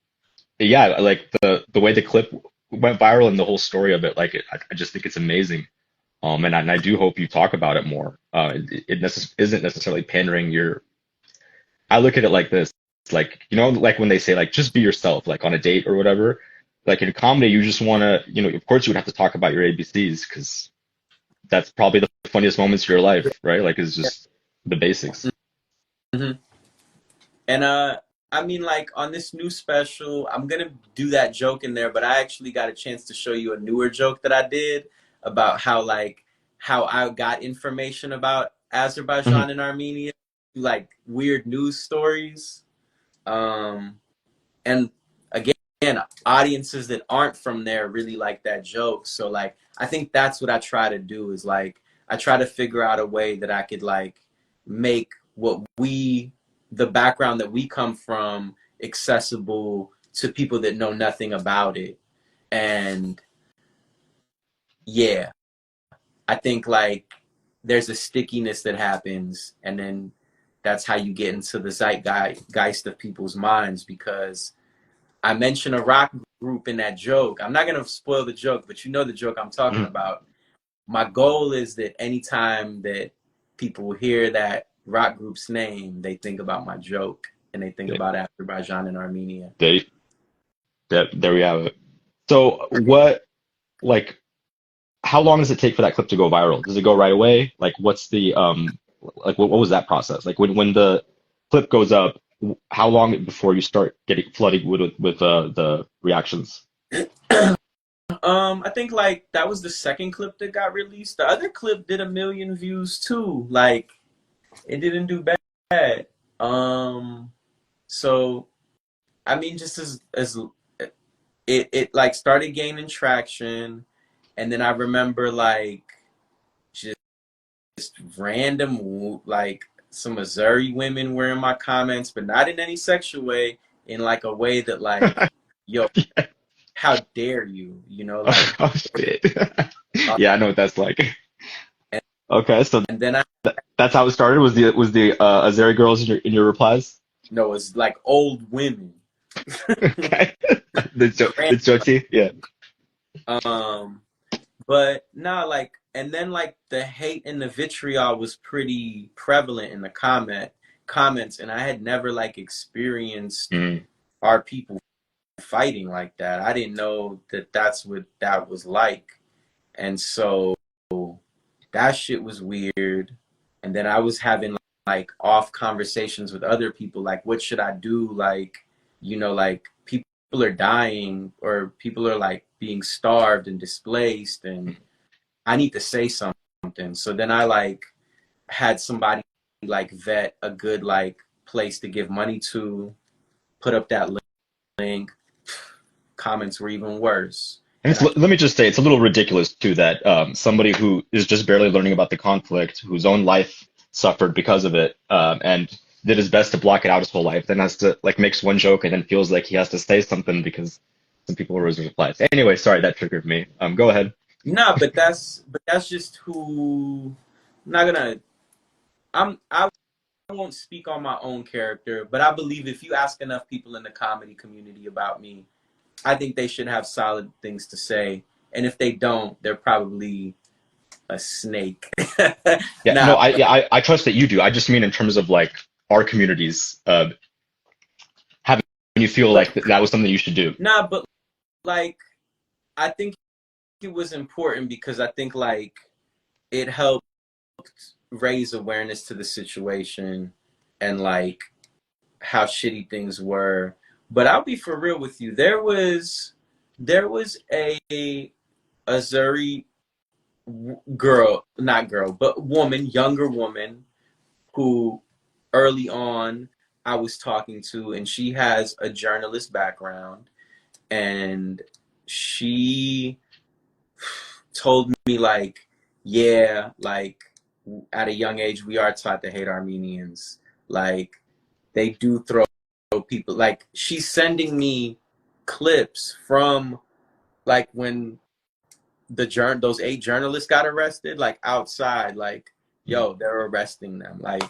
yeah, like the way the clip went viral and the whole story of it, like I just think it's amazing. And I do hope you talk about it more. Isn't necessarily pandering your. I look at it like this, like you know, like when they say like just be yourself, like on a date or whatever. Like in comedy, you just want to, you know, of course you would have to talk about your ABCs because that's probably the funniest moments of your life, right? Like it's just the basics. Hmm. And I mean, like on this new special, I'm gonna do that joke in there, but I actually got a chance to show you a newer joke that I did about how I got information about Mhm. Azerbaijan and Armenia, like weird news stories. Um, and again, audiences that aren't from there really like that joke. So like, I think that's what I try to do is like, I try to figure out a way that I could like make the background that we come from accessible to people that know nothing about it. And yeah, I think like there's a stickiness that happens, and then that's how you get into the zeitgeist of people's minds because I mentioned a rock group in that joke. I'm not gonna spoil the joke, but you know the joke I'm talking Mhm. about. My goal is that anytime that people hear that rock group's name, they think about my joke and they think Yeah, about Azerbaijan and Armenia. there, there we have it. So what, like, how long does it take for that clip to go viral? Does it go right away? Like, what's the like, what was that process? Like, when the clip goes up, how long before you start getting flooded with the reactions? I think like that was the second clip that got released. The other clip did 1 million views too. Like it didn't do bad. Um, so I mean, just as it like started gaining traction, and then I remember like just random like some Missouri women were in my comments, but not in any sexual way, in like a way that like, yo, how dare you, you know, like, Oh shit. uh, Yeah, I know what that's like. and, Okay, so and then I that's how it started. Was the Azeri girls in your replies? know it's like old women. Okay. The Random. Joti, yeah. Um, but nah, like, and then like the hate and the vitriol was pretty prevalent in the comments, and I had never like experienced Mm. our people fighting like that. I didn't know that that's what that was like. And so that shit was weird. And then I was having like off conversations with other people like what should I do, like you know, like people are dying or people are like being starved and displaced and I need to say something. So then I like had somebody like vet a good like place to give money to, put up that link. Comments were even worse. And And I let me just say, it's a little ridiculous too that somebody who is just barely learning about the conflict, whose own life suffered because of it, and did his best to block it out his whole life, then has to like makes one joke and then feels like he has to say something because some people were his replies. Anyway, sorry, that triggered me. Go ahead. nah, but that's just who. I'm not gonna. I won't speak on my own character, but I believe if you ask enough people in the comedy community about me, I think they should have solid things to say. And if they don't, they're probably a snake. Yeah, no, Nah, but I trust that you do. I just mean in terms of like our communities, having you feel but like that was something you should do. nah, but like I think it was important because I think like it helped raise awareness to the situation and like how shitty things were. But I'll be for real with you. There was a Azeri girl, not girl, but woman, younger woman who early on I was talking to, and she has a journalist background, and she told me like, yeah, like at a young age, we are taught to hate Armenians. Like, they do throw people. Like, she's sending me clips from, like, when those 8 journalists got arrested, like, outside, like, yo, they're arresting them. Like,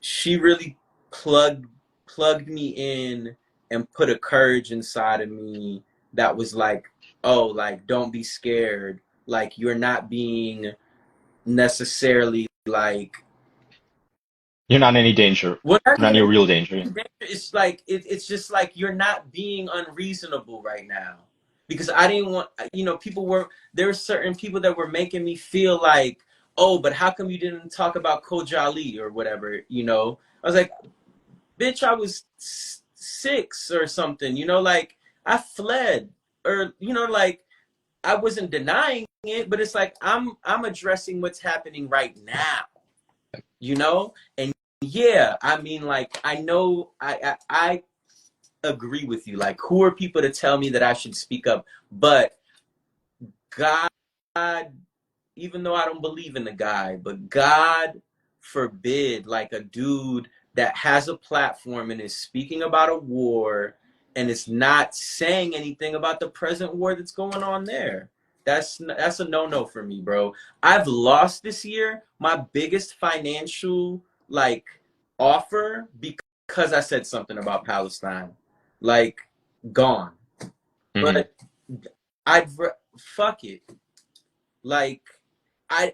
she really plugged me in and put a courage inside of me that was like, oh, like, don't be scared. Like, you're not being necessarily like, You're not in any danger. well, You're not in any real danger. it's like it's just like, you're not being unreasonable right now. Because I didn't want, you know, there were certain people that were making me feel like, oh, but how come you didn't talk about Kojali or whatever, you know? I was like, bitch, I was 6 or something, you know, like, I fled, or, you know, like, I wasn't denying it, but it's like, I'm addressing what's happening right now, you know? And yeah, I mean, like, I know I agree with you. Like, who are people to tell me that I should speak up? But God, even though I don't believe in the guy, but God forbid, like, a dude that has a platform and is speaking about a war and is not saying anything about the present war that's going on there. That's a no-no for me, bro. I've lost this year my biggest financial, like, offer because I said something about Palestine. Like, gone. But fuck it. Like, I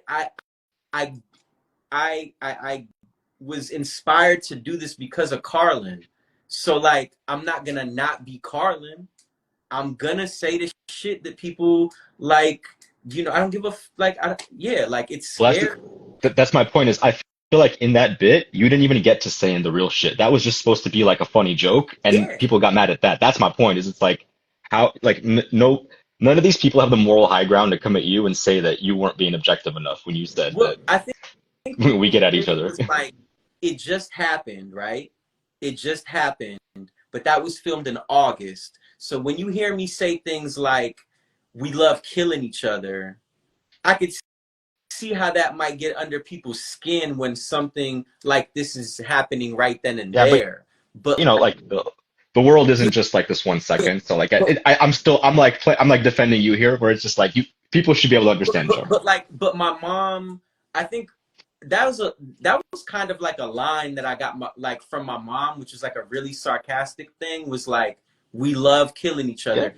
was inspired to do this because of Carlin. So, like, I'm not gonna not be Carlin. I'm gonna say the shit that people, like, you know, I don't give a like, like, it's scary. That's my point, is I feel like in that bit, you didn't even get to saying the real shit. That was just supposed to be like a funny joke, and Yeah. people got mad at that. That's my point, is it's like, how, like, no, none of these people have the moral high ground to come at you and say that you weren't being objective enough when you said Well, that I think we get at each it other. was like, it just happened, right? It just happened, but that was filmed in August. So when you hear me say things like, we love killing each other, I could see how that might get under people's skin when something like this is happening right then and Yeah, but there. But you know, like, the world isn't yeah, just like this one yeah, second. So like, but, I'm like defending you here, where it's just like, people should be able to understand each other. but my mom, I think that was kind of like a line that I got like from my mom, which was like a really sarcastic thing, was like, we love killing each Yeah. other.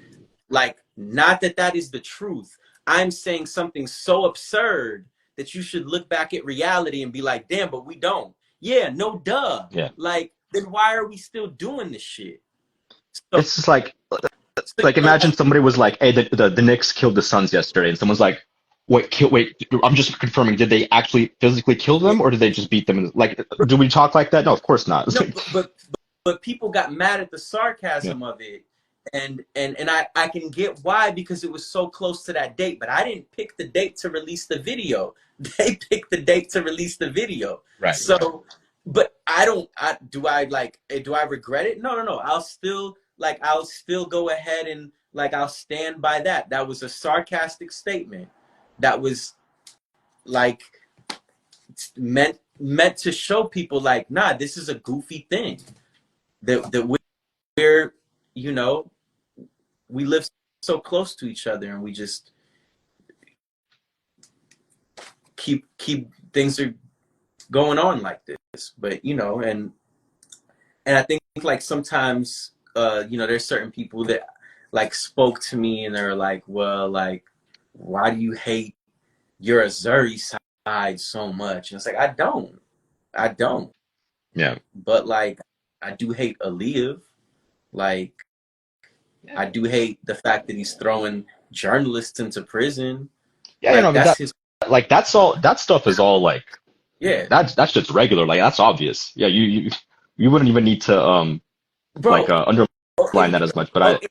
Like, not that that is the truth. I'm saying something so absurd that you should look back at reality and be like, damn, but we don't. Yeah, no duh. Yeah. Like, then why are we still doing this shit? So, It's just like, so you know, imagine like, somebody was like, hey, the Knicks killed the Suns yesterday, and someone's like, wait, I'm just confirming, did they actually physically kill them, or did they just beat them? Like, do we talk like that? No, of course not. It's no, like, but people got mad at the yeah. sarcasm of it. And I can get why, because it was so close to that date, but I didn't pick the date to release the video. They picked the date to release the video. Right. So, but do I regret it? No. I'll still go ahead and, like, I'll stand by that. That was a sarcastic statement. That was, like, meant to show people, like, nah, this is a goofy thing. That we're, you know, we live so close to each other, and we just keep things are going on like this. But, you know, and I think, like, sometimes you know, there's certain people that, like, spoke to me and they're like, well, like, why do you hate your Azeri side so much? And it's like, I don't. Yeah. But, like, I do hate Aliyev. Like, I do hate the fact that he's throwing journalists into prison. Yeah, you Like, know, but that's his, that's all, that stuff is all like, yeah. that's just regular. Like, that's obvious. Yeah, you wouldn't even need to Bro, like underline okay, that as much. But okay,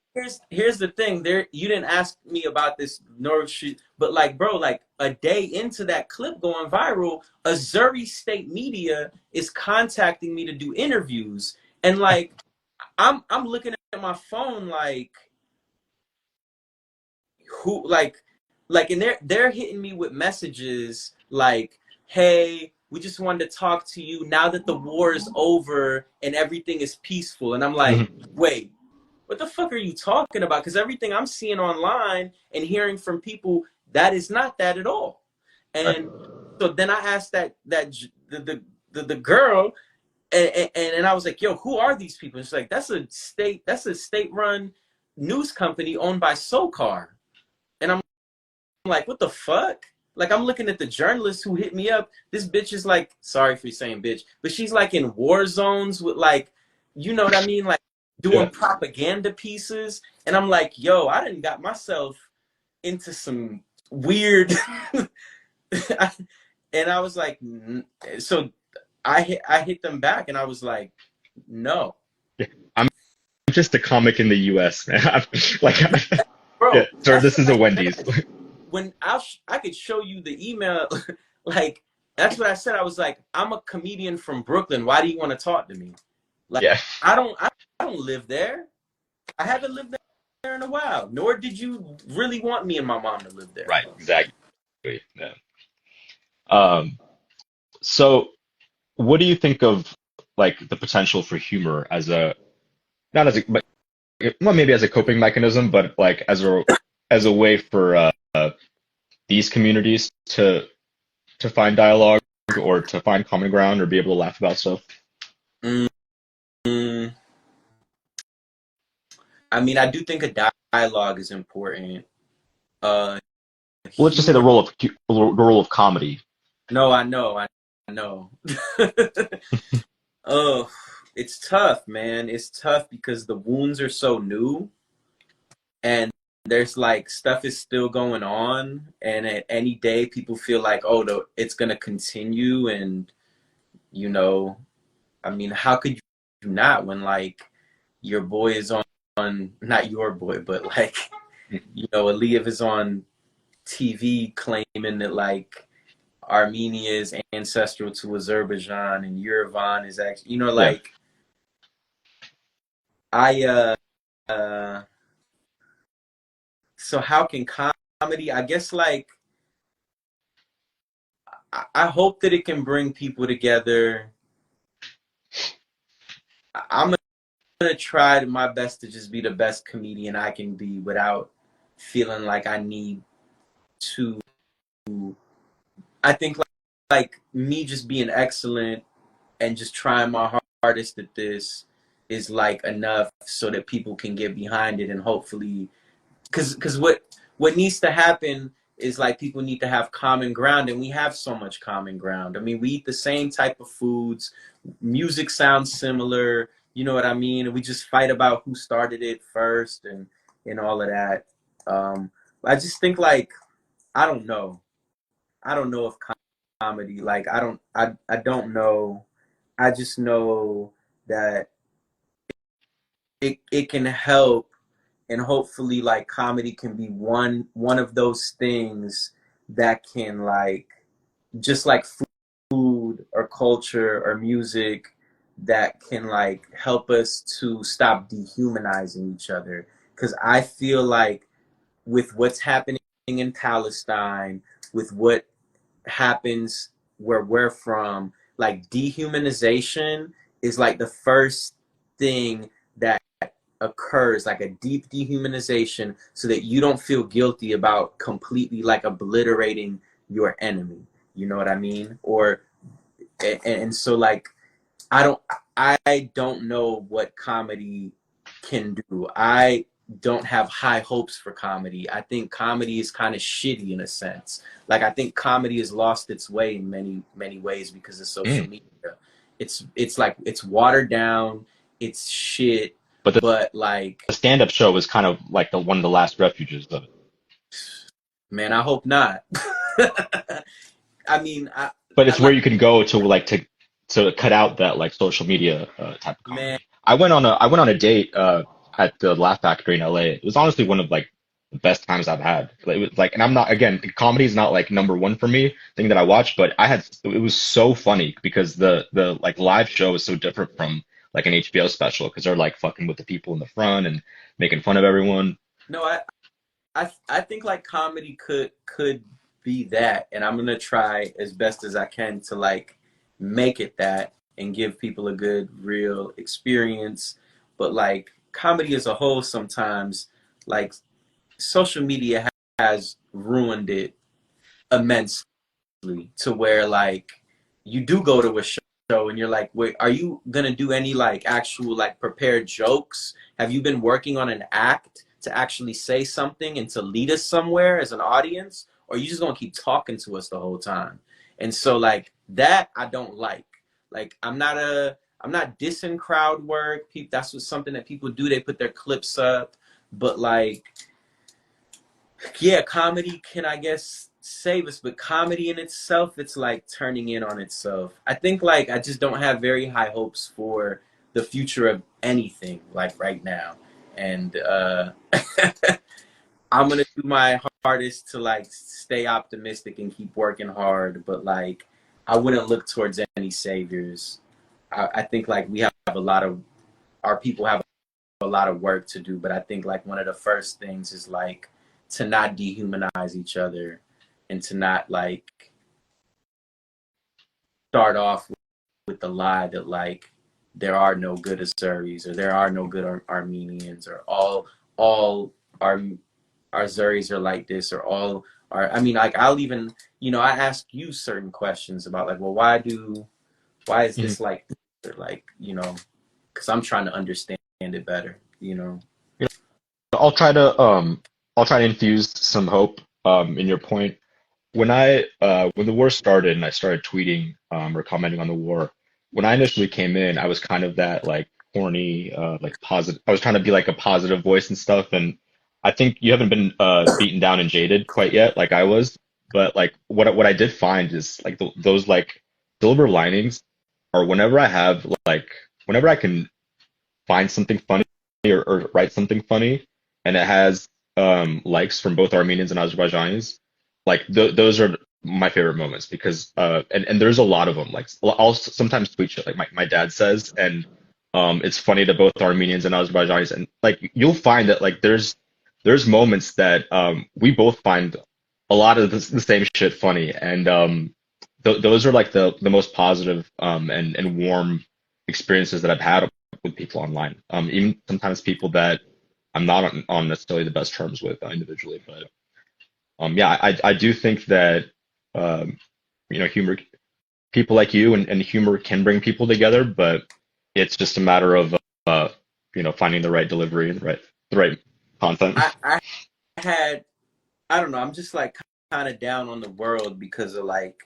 here's the thing. There, you didn't ask me about this, nor should, but, like, bro, like, a day into that clip going viral, Azeri state media is contacting me to do interviews. And, like, I'm looking at my phone, like, who, like, like, and they're hitting me with messages like, hey, we just wanted to talk to you now that the war is over and everything is peaceful. And I'm like, Mhm. wait, what the fuck are you talking about? Because everything I'm seeing online and hearing from people, that is not that at all. Right. And so then I asked the girl, and I was like, yo, who are these people? And she's like, that's a state run news company owned by SOCAR. And I'm like, what the fuck? Like, I'm looking at the journalist who hit me up. This bitch is like, sorry for saying bitch, but she's like in war zones with, like, you know what I mean? Like, doing Yeah. propaganda pieces. And I'm like, yo, I done got myself into some weird. And I was like, so I hit them back, and I was like, no. Yeah. I'm just a comic in the US, man. Like, yeah, Bro, sir, that's this what is I a Wendy's. said. When I could show you the email, like, that's what I said. I was like, I'm a comedian from Brooklyn. Why do you want to talk to me? Like, Yeah. I don't live there. I haven't lived there in a while. Nor did you really want me and my mom to live there. Right. Exactly. Yeah. Um, so what do you think of like the potential for humor as a not as a but well maybe as a coping mechanism, but like as a way for these communities to find dialogue or to find common ground or be able to laugh about stuff? Mm, I mean, I do think a dialogue is important. Uh, Well, let's just say humor. the role of comedy. No, I know. Oh, it's tough, man. It's tough because the wounds are so new, and there's like stuff is still going on, and at any day people feel like, oh, it's gonna continue, and you know, I mean, how could you not when like your boy is on not your boy, but like, you know, Aliyev is on TV claiming that like Armenia is ancestral to Azerbaijan and Yerevan is actually, you know, Yeah. like I uh so how can comedy, I guess, like I hope that it can bring people together. I'm gonna try my best to just be the best comedian I can be without feeling like I need to. I think like me just being excellent and just trying my hardest at this is like enough so that people can get behind it, and hopefully because what needs to happen is like people need to have common ground, and we have so much common ground. I mean, we eat the same type of foods, music sounds similar, you know what I mean, and we just fight about who started it first and all of that. I just think like I don't know if comedy, like I don't know. I just know that it can help, and hopefully like comedy can be one of those things that can like just like food or culture or music that can like help us to stop dehumanizing each other, because I feel like with what's happening in Palestine, with what happens where we're from, like dehumanization is like the first thing that occurs, like a deep dehumanization, so that you don't feel guilty about completely like obliterating your enemy. You know what I mean? Or and so like I don't know what comedy can do. I don't have high hopes for comedy. I think comedy is kind of shitty in a sense. Like I think comedy has lost its way in many ways because of social Mm. media. It's like it's watered down, it's shit, But but like, the stand-up show was kind of like the one of the last refuges of it. man, I hope not. I mean, But I it's where like, you can go to like to cut out that like social media type of man, comedy. I went on a date at the Laugh Factory in LA. It was honestly one of like the best times I've had. Like, it was like, and I'm not again, comedy is not like number one for me thing that I watch, but it was so funny because the like live show is so different from like an HBO special because they're like fucking with the people in the front and making fun of everyone. no, I I think like comedy could be that, and I'm gonna try as best as I can to like make it that and give people a good real experience. But like comedy as a whole, sometimes like social media has ruined it immensely, to where like you do go to a show and you're like, wait, are you gonna do any like actual like prepared jokes? Have you been working on an act to actually say something and to lead us somewhere as an audience? Or are you just gonna keep talking to us the whole time? And so like that I don't like. Like I'm not dissing crowd work. That's what something that people do. They put their clips up. But like, yeah, comedy can, I guess, save us, but comedy in itself, it's like turning in on itself. I think like I just don't have very high hopes for the future of anything like right now. And I'm gonna do my hardest to like stay optimistic and keep working hard, but like I wouldn't look towards any saviors. I think like we have a lot of, our people have a lot of work to do, but I think like one of the first things is like to not dehumanize each other and to not like start off with the lie that like there are no good Azeris or there are no good Armenians or all Azeris are like this or all are, I mean, like I'll even, you know, I ask you certain questions about like, well, why is this like, or like, you know, because I'm trying to understand it better, you know. I'll try to infuse some hope in your point. When the war started and I started tweeting or commenting on the war, when I initially came in, I was kind of that like corny like positive. I was trying to be like a positive voice and stuff, and I think you haven't been beaten down and jaded quite yet, like I was. But like what I did find is like those like silver linings, or whenever I can find something funny or write something funny, and it has likes from both Armenians and Azerbaijanis, like those are my favorite moments because and there's a lot of them. Like I'll sometimes tweet shit like my dad says, and it's funny to both Armenians and Azerbaijanis, and like you'll find that like there's moments that we both find a lot of the same shit funny, and those are like the most positive and warm experiences that I've had with people online. Even sometimes people that I'm not on necessarily the best terms with individually, but yeah, I do think that you know, humor, people like you and humor can bring people together, but it's just a matter of you know, finding the right delivery and the right content. I had, I don't know, I'm just like kind of down on the world because of like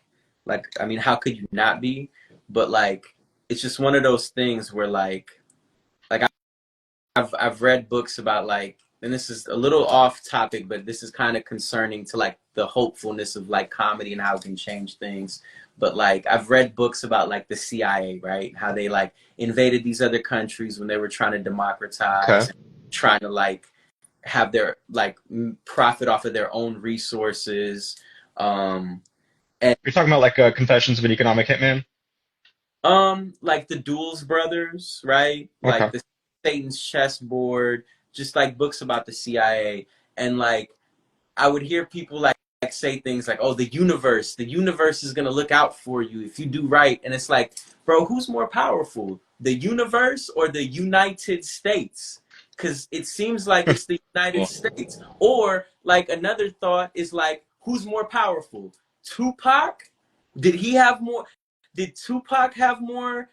I mean, how could you not be? But like it's just one of those things where like I've read books about like, and this is a little off topic, but this is kind of concerning to like the hopefulness of like comedy and how it can change things. But like I've read books about like the CIA, right? How they like invaded these other countries when they were trying to democratize, Okay. and trying to like have their like profit off of their own resources. And You're talking about like Confessions of an Economic Hitman? like the Duels brothers, right? Like Okay. the Satan's chessboard, just like books about the CIA. And like I would hear people like say things like, oh, the universe is gonna look out for you if you do right. And it's like, bro, who's more powerful? The universe or the United States? Because it seems like it's the United Well, States. Or like another thought is like, who's more powerful? Tupac? Did he have more? Did Tupac have more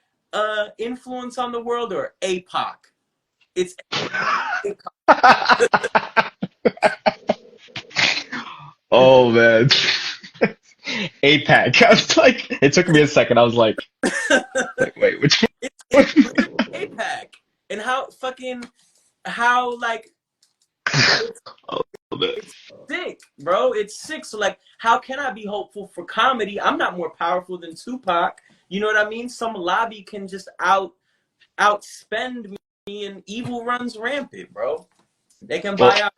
influence on the world, or APOC? It's oh man. APAC. I was like, it took me a second. I was like, wait, which it's one? literally APAC. And how like it's Oh, man. it's sick, bro. It's sick. So like, how can I be hopeful for comedy? I'm not more powerful than Tupac. You know what I mean? Some lobby can just outspend me, and evil runs rampant, bro. They can Well, buy out.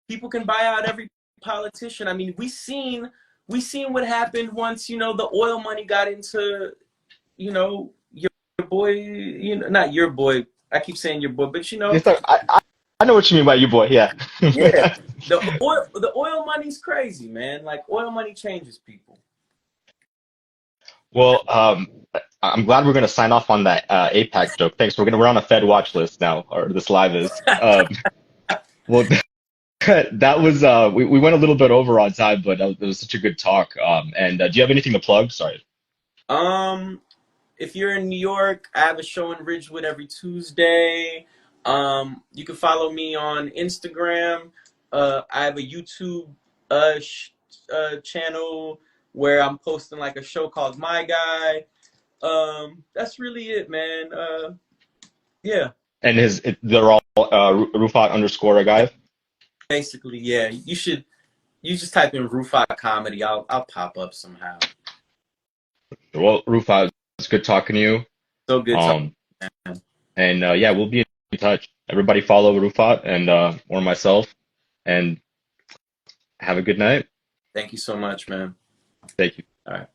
People can buy out every politician. I mean, we seen what happened once, you know, the oil money got into, you know, your boy, you know, not your boy. I keep saying your boy, but you know, it's like, I know what you mean by you, boy. Yeah. Yeah, the oil money's crazy, man. Like oil money changes people. Well, I'm glad we're gonna sign off on that APAC joke. Thanks. We're on a Fed watch list now, or this live is. Well, that was we went a little bit over on time, but it was such a good talk. And do you have anything to plug? Sorry. Um, if you're in New York, I have a show in Ridgewood every Tuesday. You can follow me on Instagram. I have a YouTube channel where I'm posting like a show called My Guy. That's really it, man. Yeah, And they're all Rufat underscore Agayev. basically, yeah. You just type in Rufat comedy. I'll pop up somehow. Well, Rufat, it's good talking to you. So good talking. And yeah, we'll be in touch. Everybody follow Rufat and or myself, and have a good night. Thank you so much, man. Thank you. All right.